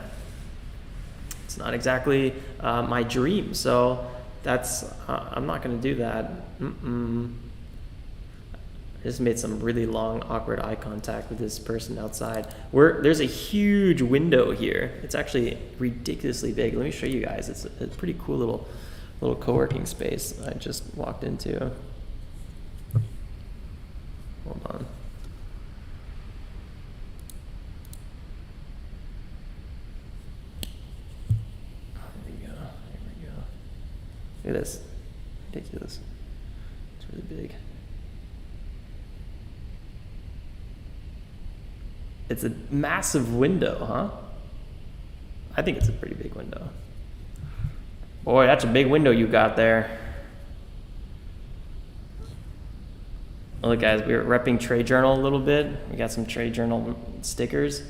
Speaker 1: it's not exactly my dream. So that's, I'm not going to do that. I just made some really long, awkward eye contact with this person outside. There's a huge window here. It's actually ridiculously big. Let me show you guys. It's a pretty cool little co-working space I just walked into. Hold on. Look at this. Ridiculous. It's really big. It's a massive window, huh? I think it's a pretty big window. Boy, that's a big window you got there. Look, guys, we were repping Trade Journal a little bit. We got some Trade Journal stickers.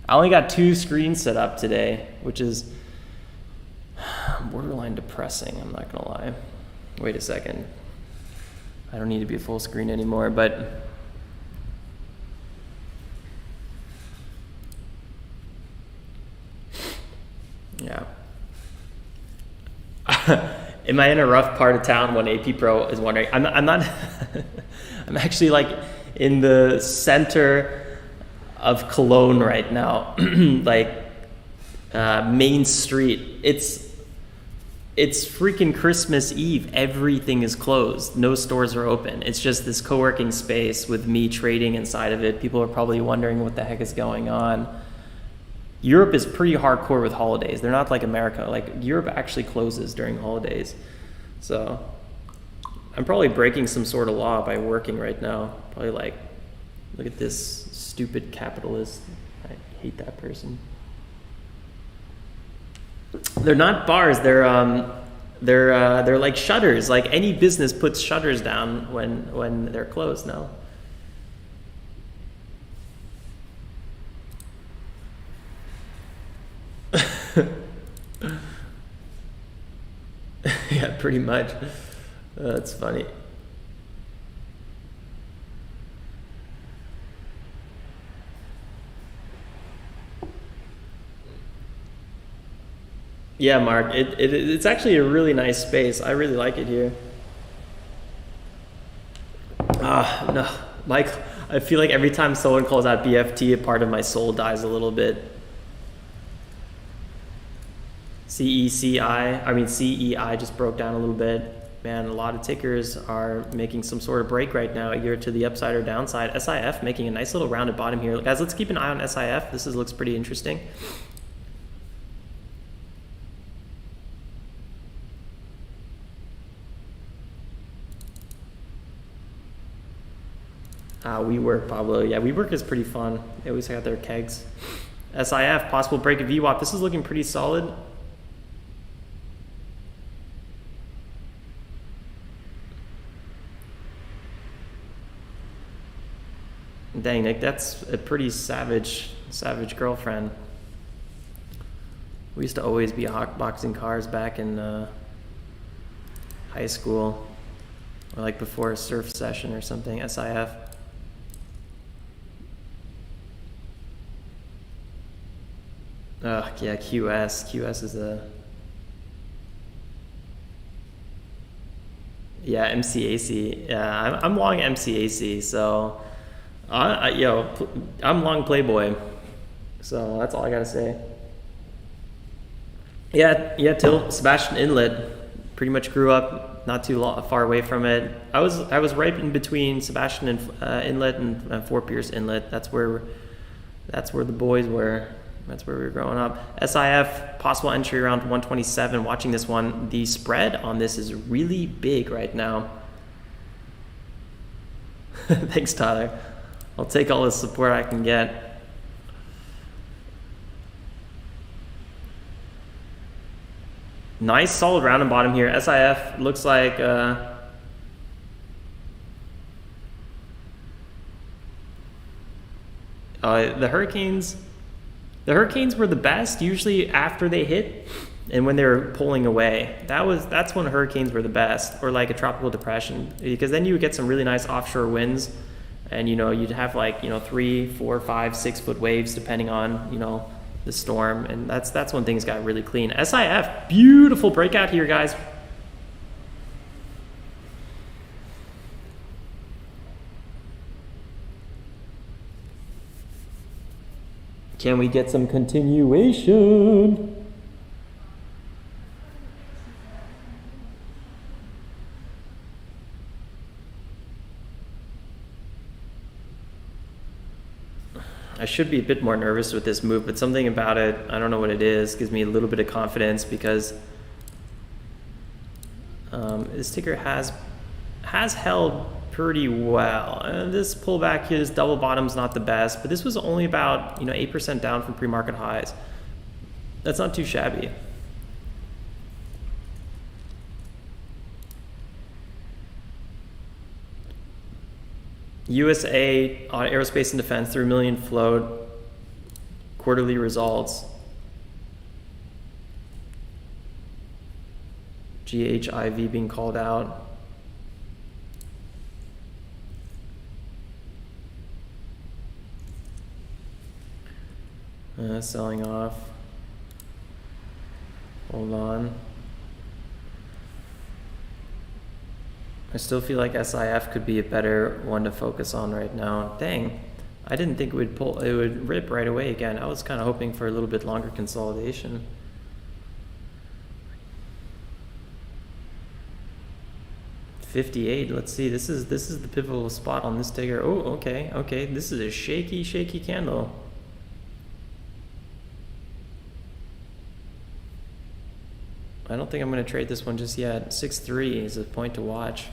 Speaker 1: I only got 2 screens set up today, which is borderline depressing, I'm not gonna lie. Wait a second. I don't need to be a full screen anymore, but yeah. Am I in a rough part of town? When AP Pro is wondering. I'm not. I'm actually like in the center of Cologne right now, like Main Street. It's freaking Christmas Eve. Everything is closed. No stores are open. It's just this co-working space with me trading inside of it. People are probably wondering what the heck is going on. Europe is pretty hardcore with holidays. They're not like America. Like Europe actually closes during holidays. So I'm probably breaking some sort of law by working right now. Probably like, look at this stupid capitalist. I hate that person. They're not bars. They're like shutters. Like any business puts shutters down when they're closed now. Yeah, pretty much. That's funny. Yeah, Mark, it's actually a really nice space. I really like it here. No, Mike, I feel like every time someone calls out BFT, a part of my soul dies a little bit. CEI just broke down a little bit. Man, a lot of tickers are making some sort of break right now, either to the upside or downside. SIF making a nice little rounded bottom here. Guys, let's keep an eye on SIF. This looks pretty interesting. WeWork, Pablo. Yeah, WeWork is pretty fun. They always got their kegs. SIF, possible break of VWAP. This is looking pretty solid. Dang, Nick, that's a pretty savage girlfriend. We used to always be hotboxing cars back in high school, or like before a surf session or something. SIF. Yeah, QS is a... Yeah, MCAC. Yeah, I'm long MCAC, so... I'm long Playboy, so that's all I gotta say. Yeah, till Sebastian Inlet, pretty much grew up not too far away from it. I was right in between Sebastian Inlet and Fort Pierce Inlet. That's where the boys were. That's where we were growing up. SIF, possible entry around 127. Watching this one, the spread on this is really big right now. Thanks, Tyler. I'll take all the support I can get. Nice solid round and bottom here. SIF looks like the Hurricanes were the best usually after they hit and when they were pulling away. That's when hurricanes were the best, or like a tropical depression, because then you would get some really nice offshore winds. And you'd have like 3, 4, 5, 6 foot waves depending on the storm, and that's when things got really clean. SIF, beautiful breakout here, guys. Can we get some continuation? I should be a bit more nervous with this move, but something about it, I don't know what it is, gives me a little bit of confidence because this ticker has held pretty well. This pullback here, this double bottom's not the best, but this was only about 8% down from pre-market highs. That's not too shabby. USA Aerospace and Defense, 3 million float, quarterly results. GHIV being called out. Selling off. Hold on. I still feel like SIF could be a better one to focus on right now. Dang, I didn't think it would rip right away again. I was kind of hoping for a little bit longer consolidation. $58. Let's see. This is the pivotal spot on this ticker. Oh, okay. This is a shaky candle. I don't think I'm going to trade this one just yet. 6.3 is a point to watch.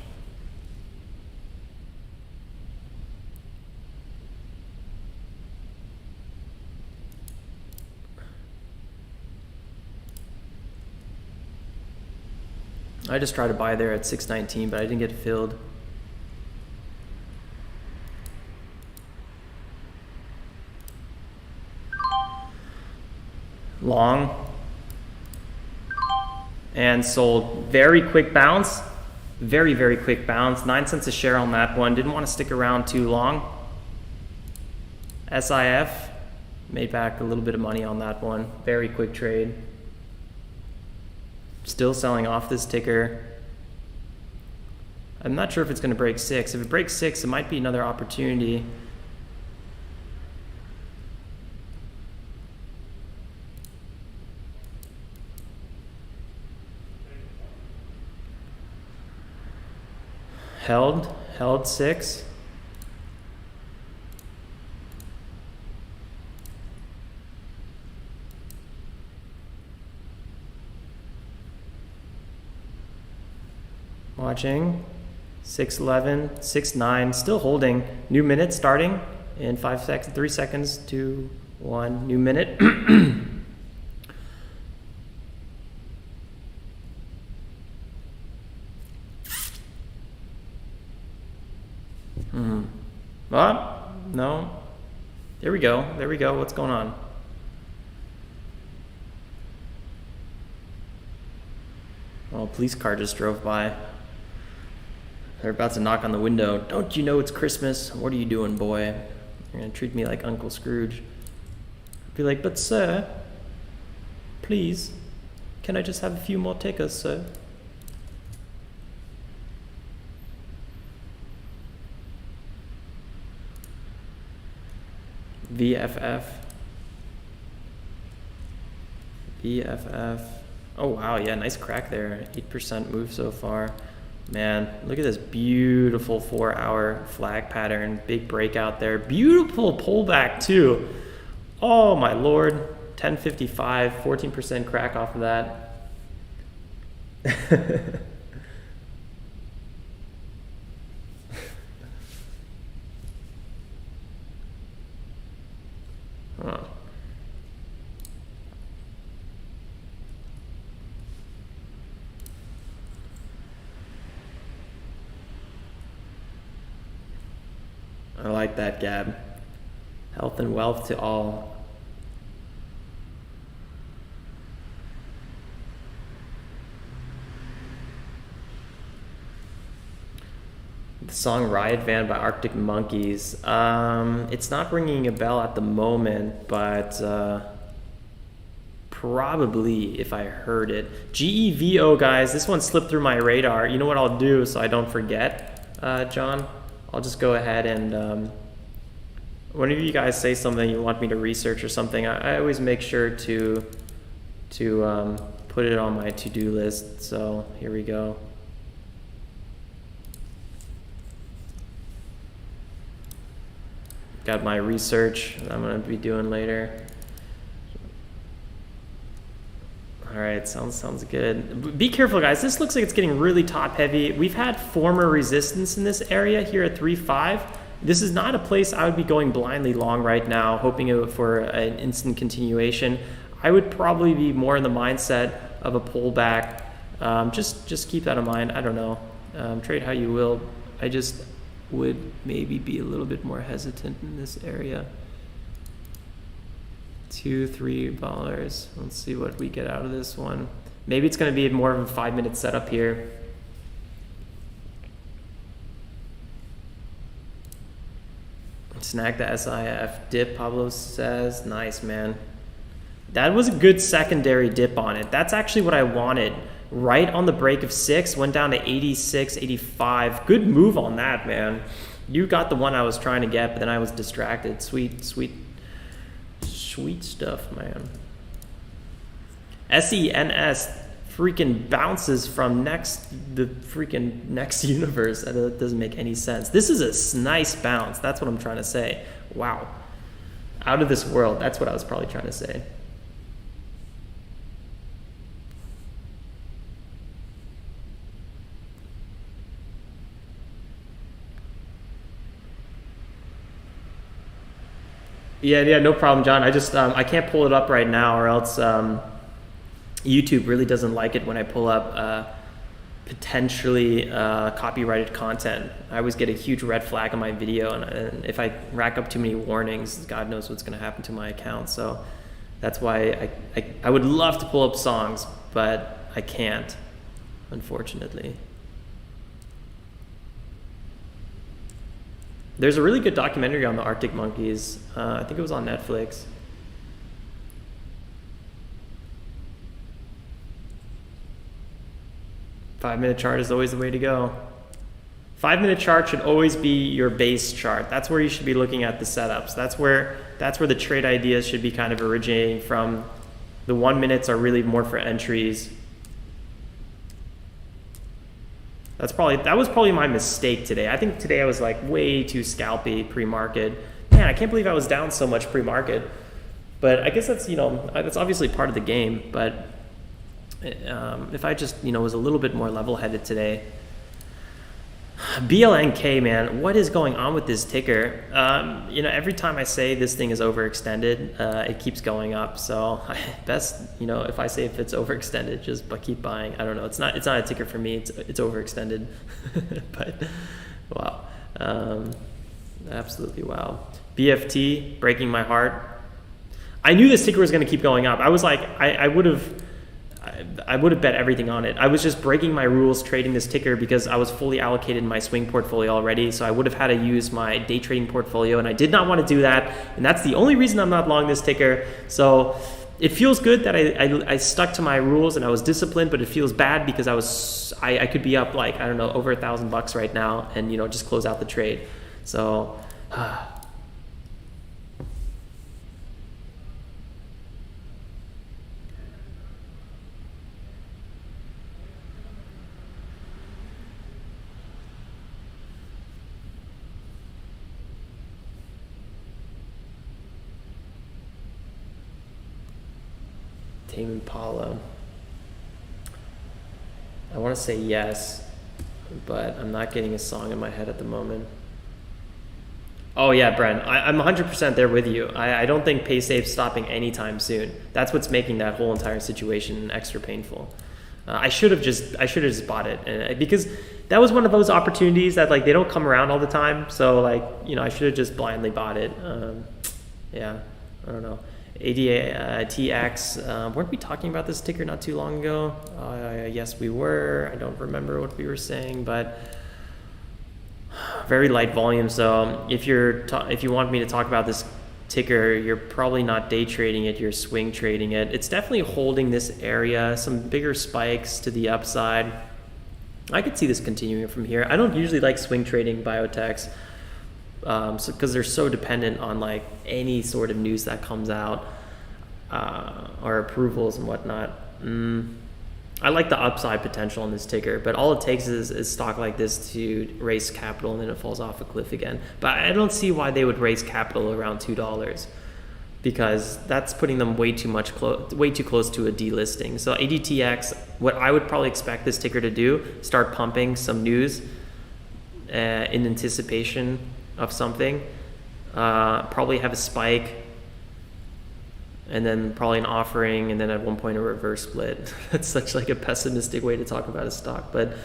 Speaker 1: I just tried to buy there at 6.19, but I didn't get filled. Long. And sold. Very quick bounce. Very quick bounce. 9 cents a share on that one. Didn't want to stick around too long. SIF made back a little bit of money on that one. Very quick trade. Still selling off this ticker. I'm not sure if it's going to break 6. If it breaks 6, it might be another opportunity. Held 6. Watching. 6.11, 6.9, still holding. New minute starting in 5 seconds, 3 seconds, 2, 1, new minute. Oh, no. There we go. What's going on? Oh, a police car just drove by. They're about to knock on the window. Don't you know it's Christmas? What are you doing, boy? You're gonna treat me like Uncle Scrooge. Be like, but sir, please, can I just have a few more tickers, sir? VFF. Oh wow, yeah, nice crack there. 8% move so far. Man, look at this beautiful 4-hour flag pattern. Big breakout there. Beautiful pullback too. Oh my lord. 1055, 14% crack off of that. Huh. I like that, Gab. Health and wealth to all. The song Riot Van by Arctic Monkeys. It's not ringing a bell at the moment, but probably if I heard it. GEVO, guys, this one slipped through my radar. You know what I'll do so I don't forget, John? I'll just go ahead and whenever you guys say something you want me to research or something, I always make sure to put it on my to-do list. So here we go. Got my research that I'm going to be doing later. All right, sounds good. Be careful, guys. This looks like it's getting really top heavy. We've had former resistance in this area here at 3.5. This is not a place I would be going blindly long right now, hoping for an instant continuation. I would probably be more in the mindset of a pullback. Just keep that in mind. I don't know. Trade how you will. I just would maybe be a little bit more hesitant in this area. $2-3. Let's see what we get out of this one. Maybe it's going to be more of a 5-minute setup here. Snag the SIF dip, Pablo says. Nice, man. That was a good secondary dip on it. That's actually what I wanted. Right on the break of 6, went down to 86, 85. Good move on that, man. You got the one I was trying to get, but then I was distracted. Sweet stuff, man. SENS freaking bounces from the freaking next universe. That doesn't make any sense. This is a nice bounce. That's what I'm trying to say. Wow. Out of this world. That's what I was probably trying to say. Yeah, no problem, John. I just I can't pull it up right now, or else YouTube really doesn't like it when I pull up potentially copyrighted content. I always get a huge red flag on my video, and if I rack up too many warnings, God knows what's going to happen to my account. So that's why I would love to pull up songs, but I can't, unfortunately. There's a really good documentary on the Arctic monkeys. I think it was on Netflix. Five-minute chart is always the way to go. 5-minute chart should always be your base chart. That's where you should be looking at the setups. That's where the trade ideas should be kind of originating from. The 1 minutes are really more for entries. That was probably my mistake today. I think today I was like way too scalpy pre-market. Man, I can't believe I was down so much pre-market. But I guess that's, that's obviously part of the game. But if I just, was a little bit more level-headed today. BLNK, man, what is going on with this ticker? Every time I say this thing is overextended, it keeps going up. So best, if I say if it's overextended, just keep buying. I don't know. It's not a ticker for me. It's overextended. But wow, absolutely wow. BFT breaking my heart. I knew this ticker was going to keep going up. I was like, I would have bet everything on it. I was just breaking my rules trading this ticker because I was fully allocated in my swing portfolio already. So I would have had to use my day trading portfolio, and I did not want to do that. And that's the only reason I'm not long this ticker. So it feels good that I stuck to my rules and I was disciplined, but it feels bad because I could be up like, I don't know, over $1,000 right now and, just close out the trade. So, Tame Impala. I want to say yes, but I'm not getting a song in my head at the moment. Oh yeah, Brent, I'm 100% there with you. I don't think PaySafe's stopping anytime soon. That's what's making that whole entire situation extra painful. I should have just bought it, because that was one of those opportunities that they don't come around all the time. So I should have just blindly bought it. Yeah, I don't know. ADATX, weren't we talking about this ticker not too long ago? Yes, we were. I don't remember what we were saying, but very light volume. So if you want me to talk about this ticker, you're probably not day trading it, you're swing trading it. It's definitely holding this area, some bigger spikes to the upside. I could see this continuing from here. I don't usually like swing trading biotechs. because they're so dependent on like any sort of news that comes out or approvals and whatnot. I like the upside potential on this ticker, but all it takes is stock like this to raise capital and then it falls off a cliff again. But I don't see why they would raise capital around $2, because that's putting them way too close to a delisting. So ADTX, what I would probably expect this ticker to do, start pumping some news in anticipation of something, probably have a spike, and then probably an offering, and then at one point a reverse split. That's such like a pessimistic way to talk about a stock, but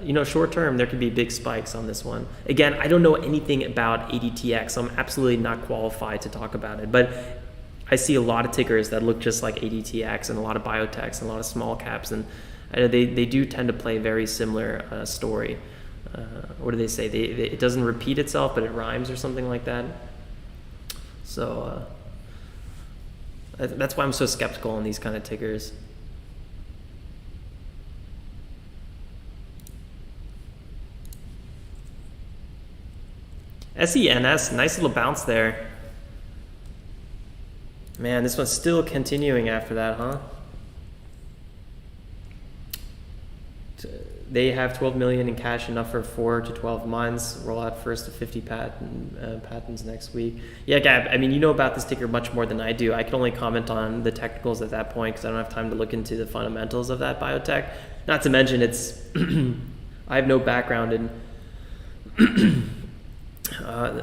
Speaker 1: you know, short term there could be big spikes on this one. Again, I don't know anything about ADTX, so I'm absolutely not qualified to talk about it, but I see a lot of tickers that look just like ADTX and a lot of biotechs and a lot of small caps, and they do tend to play a very similar story. What do they say? It doesn't repeat itself, but it rhymes or something like that. So that's why I'm so skeptical on these kind of tickers. SENS, nice little bounce there. Man, this one's still continuing after that, huh? They have 12 million in cash, enough for 4 to 12 months. Roll out first to 50 patents next week. Yeah, Gab, I mean, you know about this ticker much more than I do. I can only comment on the technicals at that point because I don't have time to look into the fundamentals of that biotech. Not to mention, it's I have no background in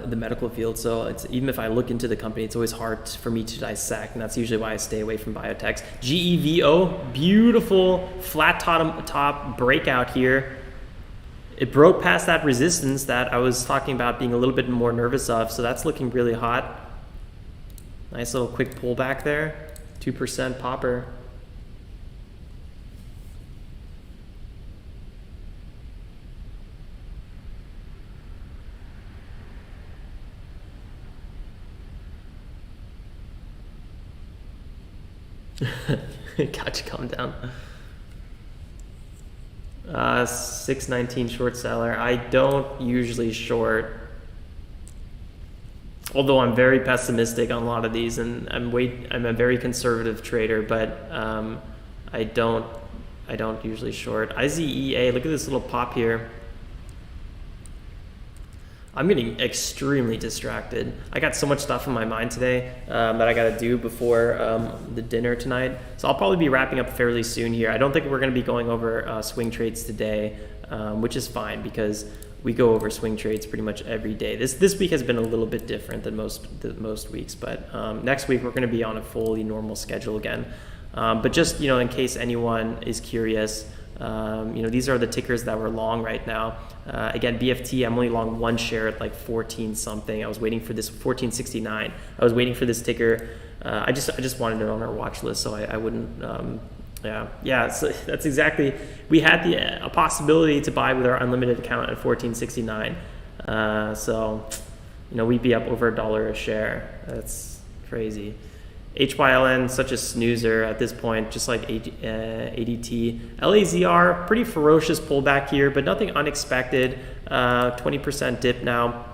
Speaker 1: the medical field, so it's, even if I look into the company, it's always hard for me to dissect, and that's usually why I stay away from biotechs. GEVO, beautiful flat top breakout here. It broke past that resistance that I was talking about being a little bit more nervous of, so that's looking really hot. Nice little quick pullback there, 2% popper. Gotcha, calm down. 619 short seller. I don't usually short, although I'm very pessimistic on a lot of these, and I'm a very conservative trader, but I don't usually short. IZEA, look at this little pop here. I'm getting extremely distracted. I got so much stuff in my mind today that I got to do before the dinner tonight. So I'll probably be wrapping up fairly soon here. I don't think we're going to be going over swing trades today, which is fine because we go over swing trades pretty much every day. This week has been a little bit different than most weeks, but next week we're going to be on a fully normal schedule again. But just, you know, in case anyone is curious, you know, these are the tickers that we're long right now. Again, BFT, I'm only long one share at like 14 something. I was waiting for this 1469. I was waiting for this ticker. I just wanted it on our watch list, so I wouldn't. Yeah. So that's exactly. We had a possibility to buy with our unlimited account at 1469. So, you know, we'd be up over $1 a share. That's crazy. HYLN, such a snoozer at this point, just like ADT. LAZR, pretty ferocious pullback here, but nothing unexpected. 20% dip now.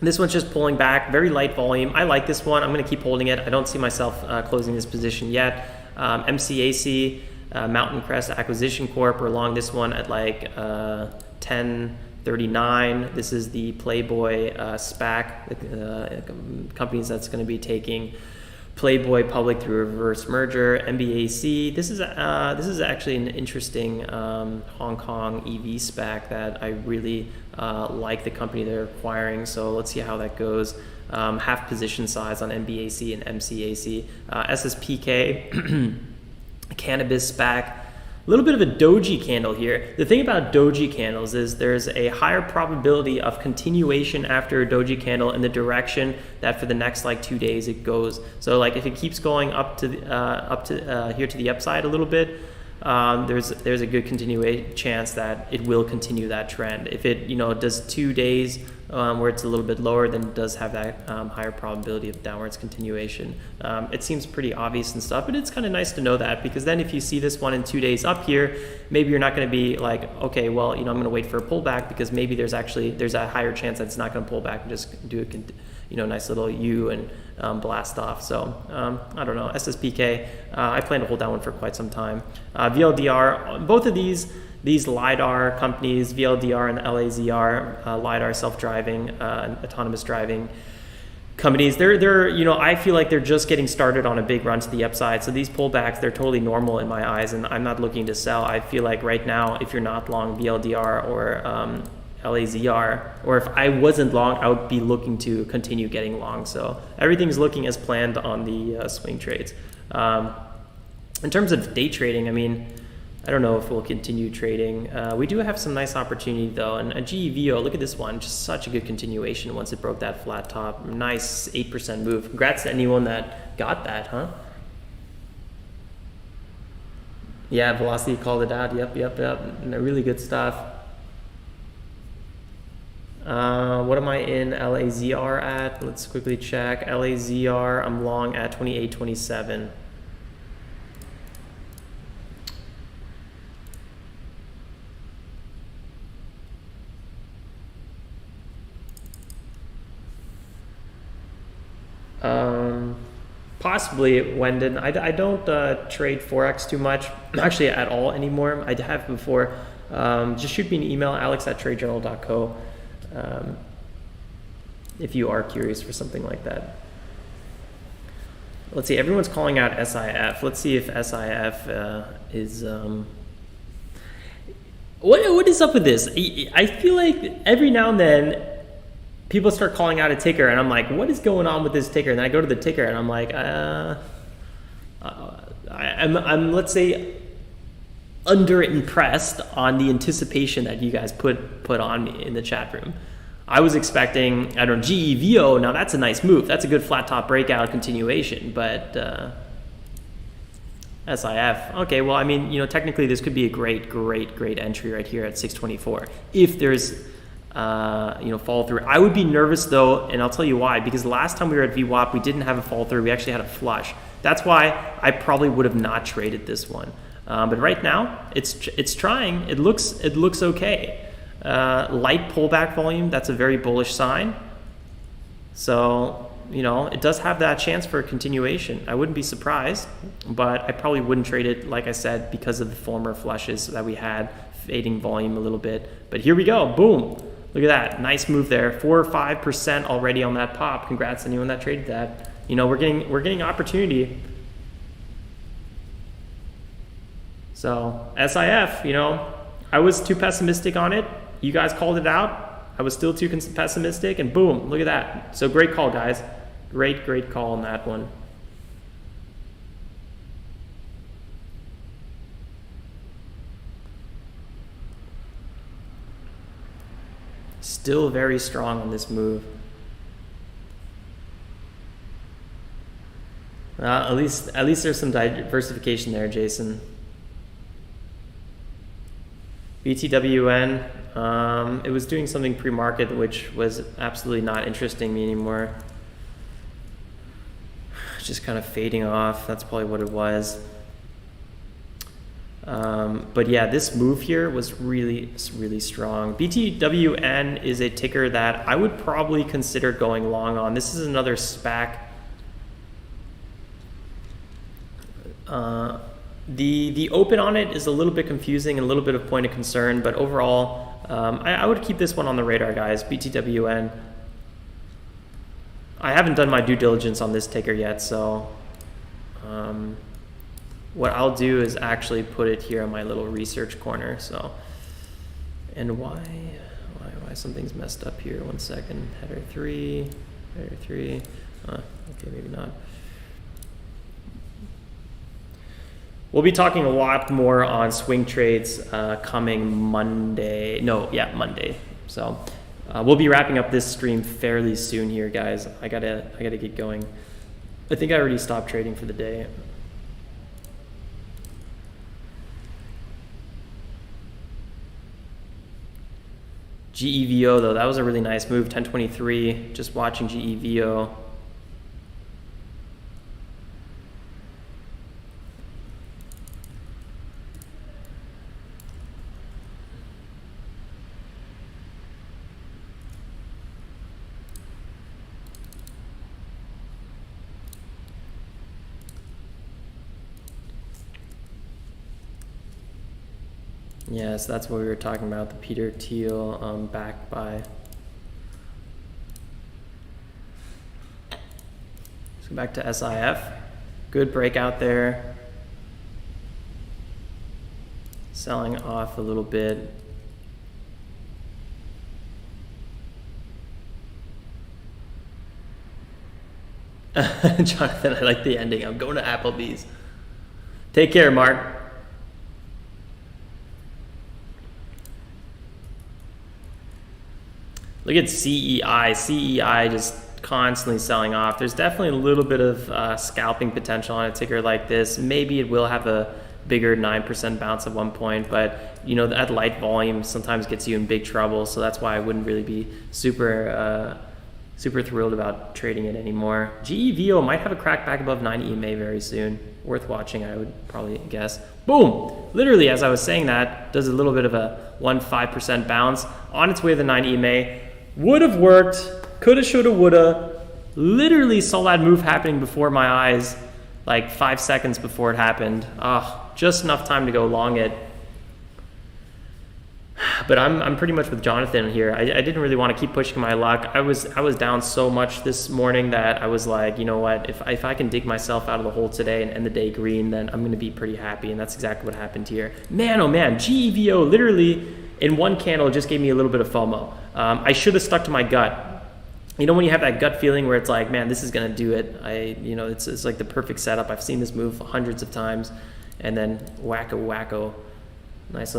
Speaker 1: This one's just pulling back, very light volume. I like this one. I'm going to keep holding it. I don't see myself closing this position yet. MCAC, Mountain Crest Acquisition Corp, we're along this one at like 1039. This is the Playboy SPAC, the companies that's going to be taking Playboy public through a reverse merger. MBAC, this is actually an interesting Hong Kong EV SPAC that I really like the company they're acquiring, so let's see how that goes. Half position size on MBAC and MCAC. SSPK, cannabis SPAC. A little bit of a doji candle here. The thing about doji candles is there's a higher probability of continuation after a doji candle in the direction that for the next like 2 days it goes. So like if it keeps going up to here to the upside a little bit, there's a good chance that it will continue that trend. If it does 2 days where it's a little bit lower, then it does have that higher probability of downwards continuation. It seems pretty obvious and stuff, but it's kind of nice to know that, because then if you see this one in 2 days up here, maybe you're not going to be like, okay, well, I'm going to wait for a pullback, because maybe there's a higher chance that it's not going to pull back and just do a nice little U and blast off. So I don't know. SSPK, I plan to hold that one for quite some time. VLDR, both of these LiDAR companies, VLDR and LAZR, LiDAR self-driving, autonomous driving companies, they're I feel like they're just getting started on a big run to the upside. So these pullbacks, they're totally normal in my eyes, and I'm not looking to sell. I feel like right now, if you're not long VLDR or LAZR, or if I wasn't long, I would be looking to continue getting long. So everything's looking as planned on the swing trades. In terms of day trading, I mean, I don't know if we'll continue trading. We do have some nice opportunity though, and a GEVO, look at this one, just such a good continuation once it broke that flat top. Nice 8% move. Congrats to anyone that got that, huh? Yeah, Velocity called it out. Yep. Really good stuff. What am I in LAZR at? Let's quickly check. LAZR, I'm long at 28.27. Possibly Wendon. I don't trade Forex too much, actually at all anymore. I have before. Just shoot me an email, alex@tradejournal.co, if you are curious for something like that. Let's see, everyone's calling out SIF. Let's see if SIF is... What is up with this? I feel like every now and then, people start calling out a ticker, and I'm like, what is going on with this ticker? And then I go to the ticker, and I'm like, I'm let's say, under-impressed on the anticipation that you guys put on me in the chat room. I was expecting, I don't know, GEVO, now that's a nice move. That's a good flat top breakout continuation, but SIF, okay, well, I mean, technically this could be a great entry right here at 624. If there's fall through. I would be nervous though, and I'll tell you why, because last time we were at VWAP, we didn't have a fall through. We actually had a flush. That's why I probably would have not traded this one. But right now, it's trying. It looks okay. Light pullback volume. That's a very bullish sign. So it does have that chance for a continuation. I wouldn't be surprised, but I probably wouldn't trade it, like I said, because of the former flushes that we had, fading volume a little bit. But here we go. Boom. Look at that, nice move there. 4 or 5% already on that pop. Congrats to anyone that traded that. We're getting opportunity. So SIF, I was too pessimistic on it. You guys called it out. I was still too pessimistic, and boom, look at that. So great call, guys. Great call on that one. Still very strong on this move. At least there's some diversification there, Jason. BTWN, it was doing something pre-market which was absolutely not interesting me anymore. Just kind of fading off. That's probably what it was. But yeah, this move here was really strong. BTWN is a ticker that I would probably consider going long on. This is another SPAC. The open on it is a little bit confusing and a little bit of point of concern, but overall, I would keep this one on the radar, guys. BTWN. I haven't done my due diligence on this ticker yet, so what I'll do is actually put it here on my little research corner. So, and why something's messed up here? 1 second. Header 3. Okay, maybe not. We'll be talking a lot more on swing trades coming Monday. Monday. So we'll be wrapping up this stream fairly soon here, guys. I gotta get going. I think I already stopped trading for the day. GEVO though, that was a really nice move, 1023, just watching GEVO. Yes, that's what we were talking about, the Peter Thiel back buy. Let's go back to SIF. Good breakout there. Selling off a little bit. Jonathan, I like the ending. I'm going to Applebee's. Take care, Mark. Look at CEI. CEI just constantly selling off. There's definitely a little bit of scalping potential on a ticker like this. Maybe it will have a bigger 9% bounce at one point, but you know, that light volume sometimes gets you in big trouble. So that's why I wouldn't really be super thrilled about trading it anymore. GEVO might have a crack back above 90 EMA very soon. Worth watching, I would probably guess. Boom! Literally, as I was saying that, does a little bit of a 1.5% bounce on its way to the 90 EMA. Would have worked, coulda, shoulda, woulda. Literally saw that move happening before my eyes, like 5 seconds before it happened. Just enough time to go long it. But I'm pretty much with Jonathan here. I didn't really want to keep pushing my luck. I was down so much this morning that I was like, you know what, if I can dig myself out of the hole today and end the day green, then I'm going to be pretty happy. And that's exactly what happened here. Man, oh man, GEVO literally in one candle just gave me a little bit of FOMO. I should have stuck to my gut. You know, when you have that gut feeling where it's like, man, this is going to do it. It's like the perfect setup. I've seen this move hundreds of times. And then wacko. Nice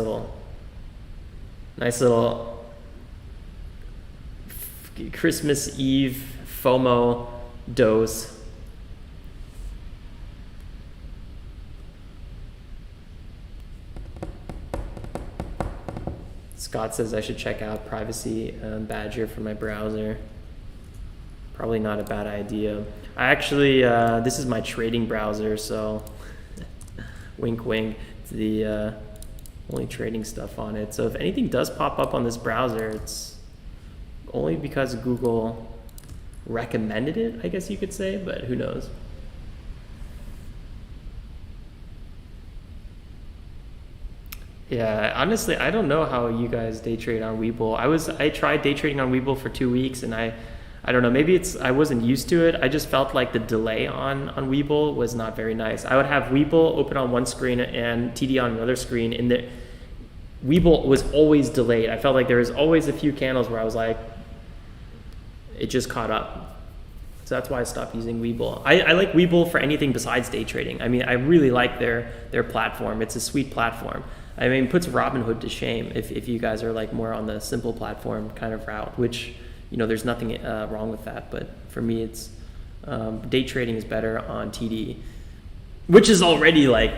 Speaker 1: little Christmas Eve FOMO dose. Scott says I should check out Privacy Badger for my browser. Probably not a bad idea. I actually, this is my trading browser, so wink wink, it's the only trading stuff on it. So if anything does pop up on this browser, it's only because Google recommended it, I guess you could say, but who knows. Yeah, honestly, I don't know how you guys day trade on Webull. I tried day trading on Webull for 2 weeks, and I don't know, maybe I wasn't used to it. I just felt like the delay on Webull was not very nice. I would have Webull open on one screen and TD on another screen, and the Webull was always delayed. I felt like there was always a few candles where I was like, it just caught up. So that's why I stopped using Webull. I like Webull for anything besides day trading. I mean, I really like their platform. It's a sweet platform. I mean, it puts Robinhood to shame if you guys are like more on the simple platform kind of route, which, you know, there's nothing wrong with that. But for me, it's day trading is better on TD, which is already like,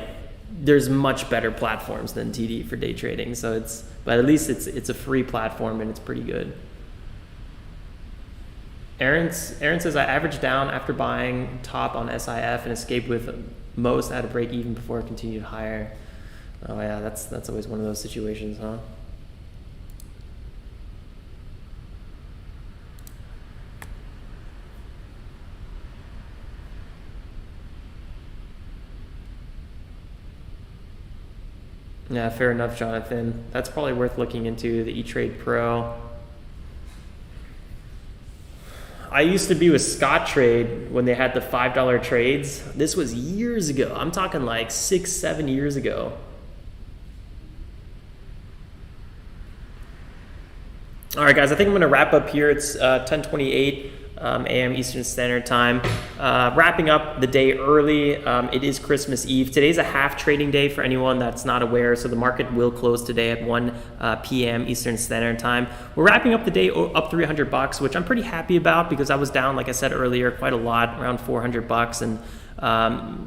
Speaker 1: there's much better platforms than TD for day trading. So but at least it's a free platform and it's pretty good. Aaron says, I averaged down after buying top on SIF and escaped with most at a break even before it continued higher. Oh yeah, that's always one of those situations, huh? Yeah, fair enough, Jonathan. That's probably worth looking into, the E-Trade Pro. I used to be with Scottrade when they had the $5 trades. This was years ago. I'm talking like 6-7 years ago. All right, guys, I think I'm going to wrap up here. It's 10:28 a.m. Eastern Standard Time. Wrapping up the day early. It is Christmas Eve. Today's a half trading day for anyone that's not aware, so the market will close today at 1 p.m. Eastern Standard Time. We're wrapping up the day up $300, which I'm pretty happy about because I was down, like I said earlier, quite a lot, around $400, and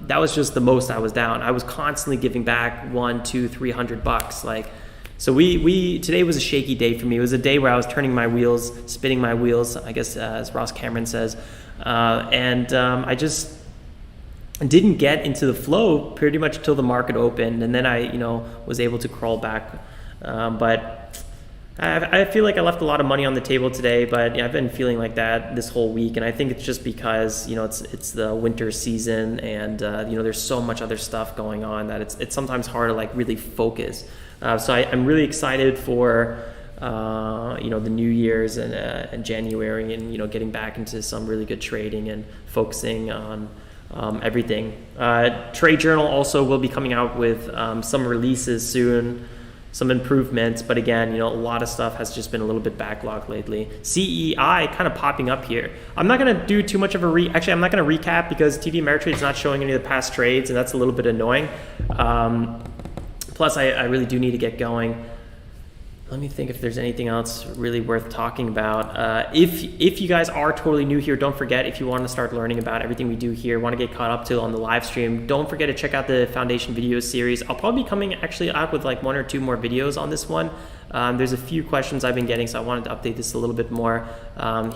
Speaker 1: that was just the most I was down. I was constantly giving back $100, $200, $300, like. So today was a shaky day for me. It was a day where I was turning my wheels, spinning my wheels, I guess as Ross Cameron says, I just didn't get into the flow pretty much until the market opened, and then I was able to crawl back. But I feel like I left a lot of money on the table today, but I've been feeling like that this whole week, and I think it's just because it's the winter season, and there's so much other stuff going on that it's sometimes hard to like really focus. So I'm really excited for the New Year's and January, and getting back into some really good trading and focusing on everything. Trade Journal also will be coming out with some releases soon. Some improvements, but again, a lot of stuff has just been a little bit backlogged lately. CEI kind of popping up here. I'm not going to do too much of a actually, I'm not going to recap because TD Ameritrade is not showing any of the past trades, and that's a little bit annoying. Plus, I really do need to get going. Let me think if there's anything else really worth talking about. If you guys are totally new here, don't forget, if you want to start learning about everything we do here, want to get caught up to on the live stream, don't forget to check out the Foundation video series. I'll probably be coming actually out with like 1 or 2 more videos on this one. There's a few questions I've been getting, so I wanted to update this a little bit more.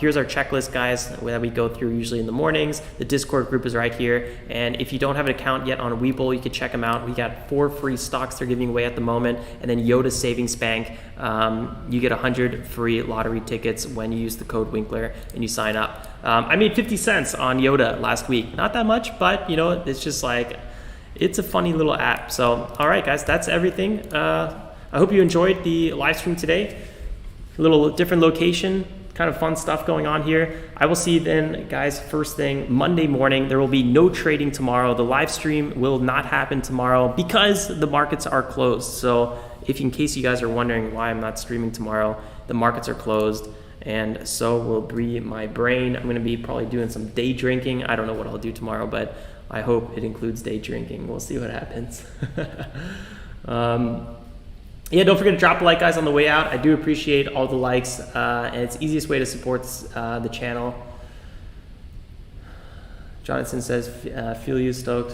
Speaker 1: Here's our checklist, guys, that we go through usually in the mornings. The Discord group is right here, and if you don't have an account yet on Webull, you can check them out. We got 4 free stocks they're giving away at the moment, and then Yoda Savings Bank. You get 100 free lottery tickets when you use the code Winkler and you sign up. I made 50 cents on Yoda last week. Not that much, but it's just like, it's a funny little app. So, all right, guys, that's everything. I hope you enjoyed the live stream today. A little different location, kind of fun stuff going on here. I will see you then, guys, first thing Monday morning. There will be no trading tomorrow. The live stream will not happen tomorrow because the markets are closed. So in case you guys are wondering why I'm not streaming tomorrow, the markets are closed, and so will be my brain. I'm going to be probably doing some day drinking. I don't know what I'll do tomorrow, but I hope it includes day drinking. We'll see what happens. Yeah, don't forget to drop a like, guys, on the way out. I do appreciate all the likes, and it's the easiest way to support the channel. Jonathan says, feel you stoked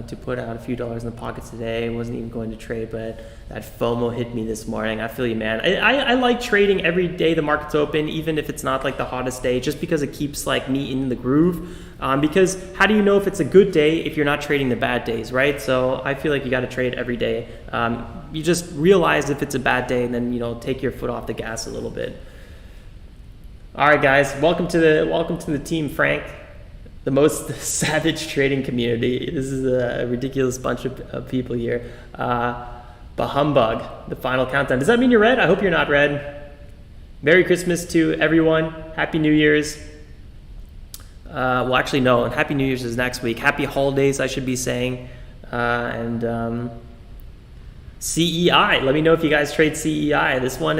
Speaker 1: to put out a few dollars in the pocket today. Wasn't even going to trade, but that FOMO hit me this morning. I feel you, man. I like trading every day the market's open, even if it's not like the hottest day, just because it keeps like me in the groove. Because how do you know if it's a good day if you're not trading the bad days, right? So I feel like you got to trade every day. You just realize if it's a bad day, and then take your foot off the gas a little bit. All right, guys, welcome to the team, Frank. The most savage trading community. This is a ridiculous bunch of people here. Bahumbug, the final countdown. Does that mean you're red? I hope you're not red. Merry Christmas to everyone. Happy New Year's. Well, actually, no. And Happy New Year's is next week. Happy holidays, I should be saying. CEI. Let me know if you guys trade CEI. This one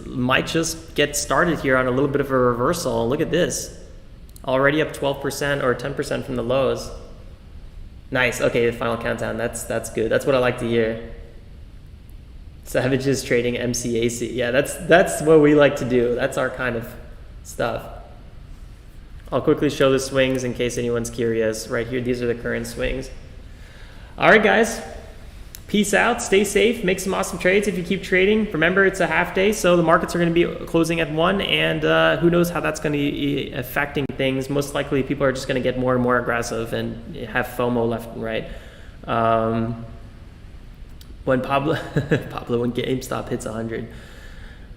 Speaker 1: might just get started here on a little bit of a reversal. Look at this. Already up 12% or 10% from the lows. Nice. Okay, the final countdown. That's good. That's what I like to hear. Savages trading MCAC. Yeah, that's what we like to do. That's our kind of stuff. I'll quickly show the swings in case anyone's curious. Right here, these are the current swings. All right, guys. Peace out. Stay safe. Make some awesome trades if you keep trading. Remember, it's a half day, so the markets are going to be closing at 1, and who knows how that's going to be affecting things. Most likely, people are just going to get more and more aggressive and have FOMO left and right. When GameStop hits 100,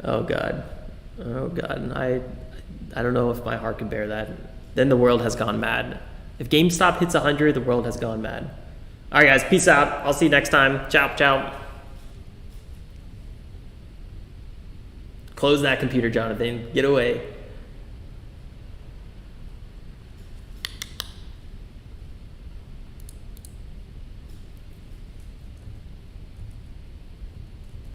Speaker 1: oh god, I don't know if my heart can bear that. Then the world has gone mad. If GameStop hits 100, the world has gone mad. All right, guys, peace out. I'll see you next time. Ciao, ciao. Close that computer, Jonathan. Get away.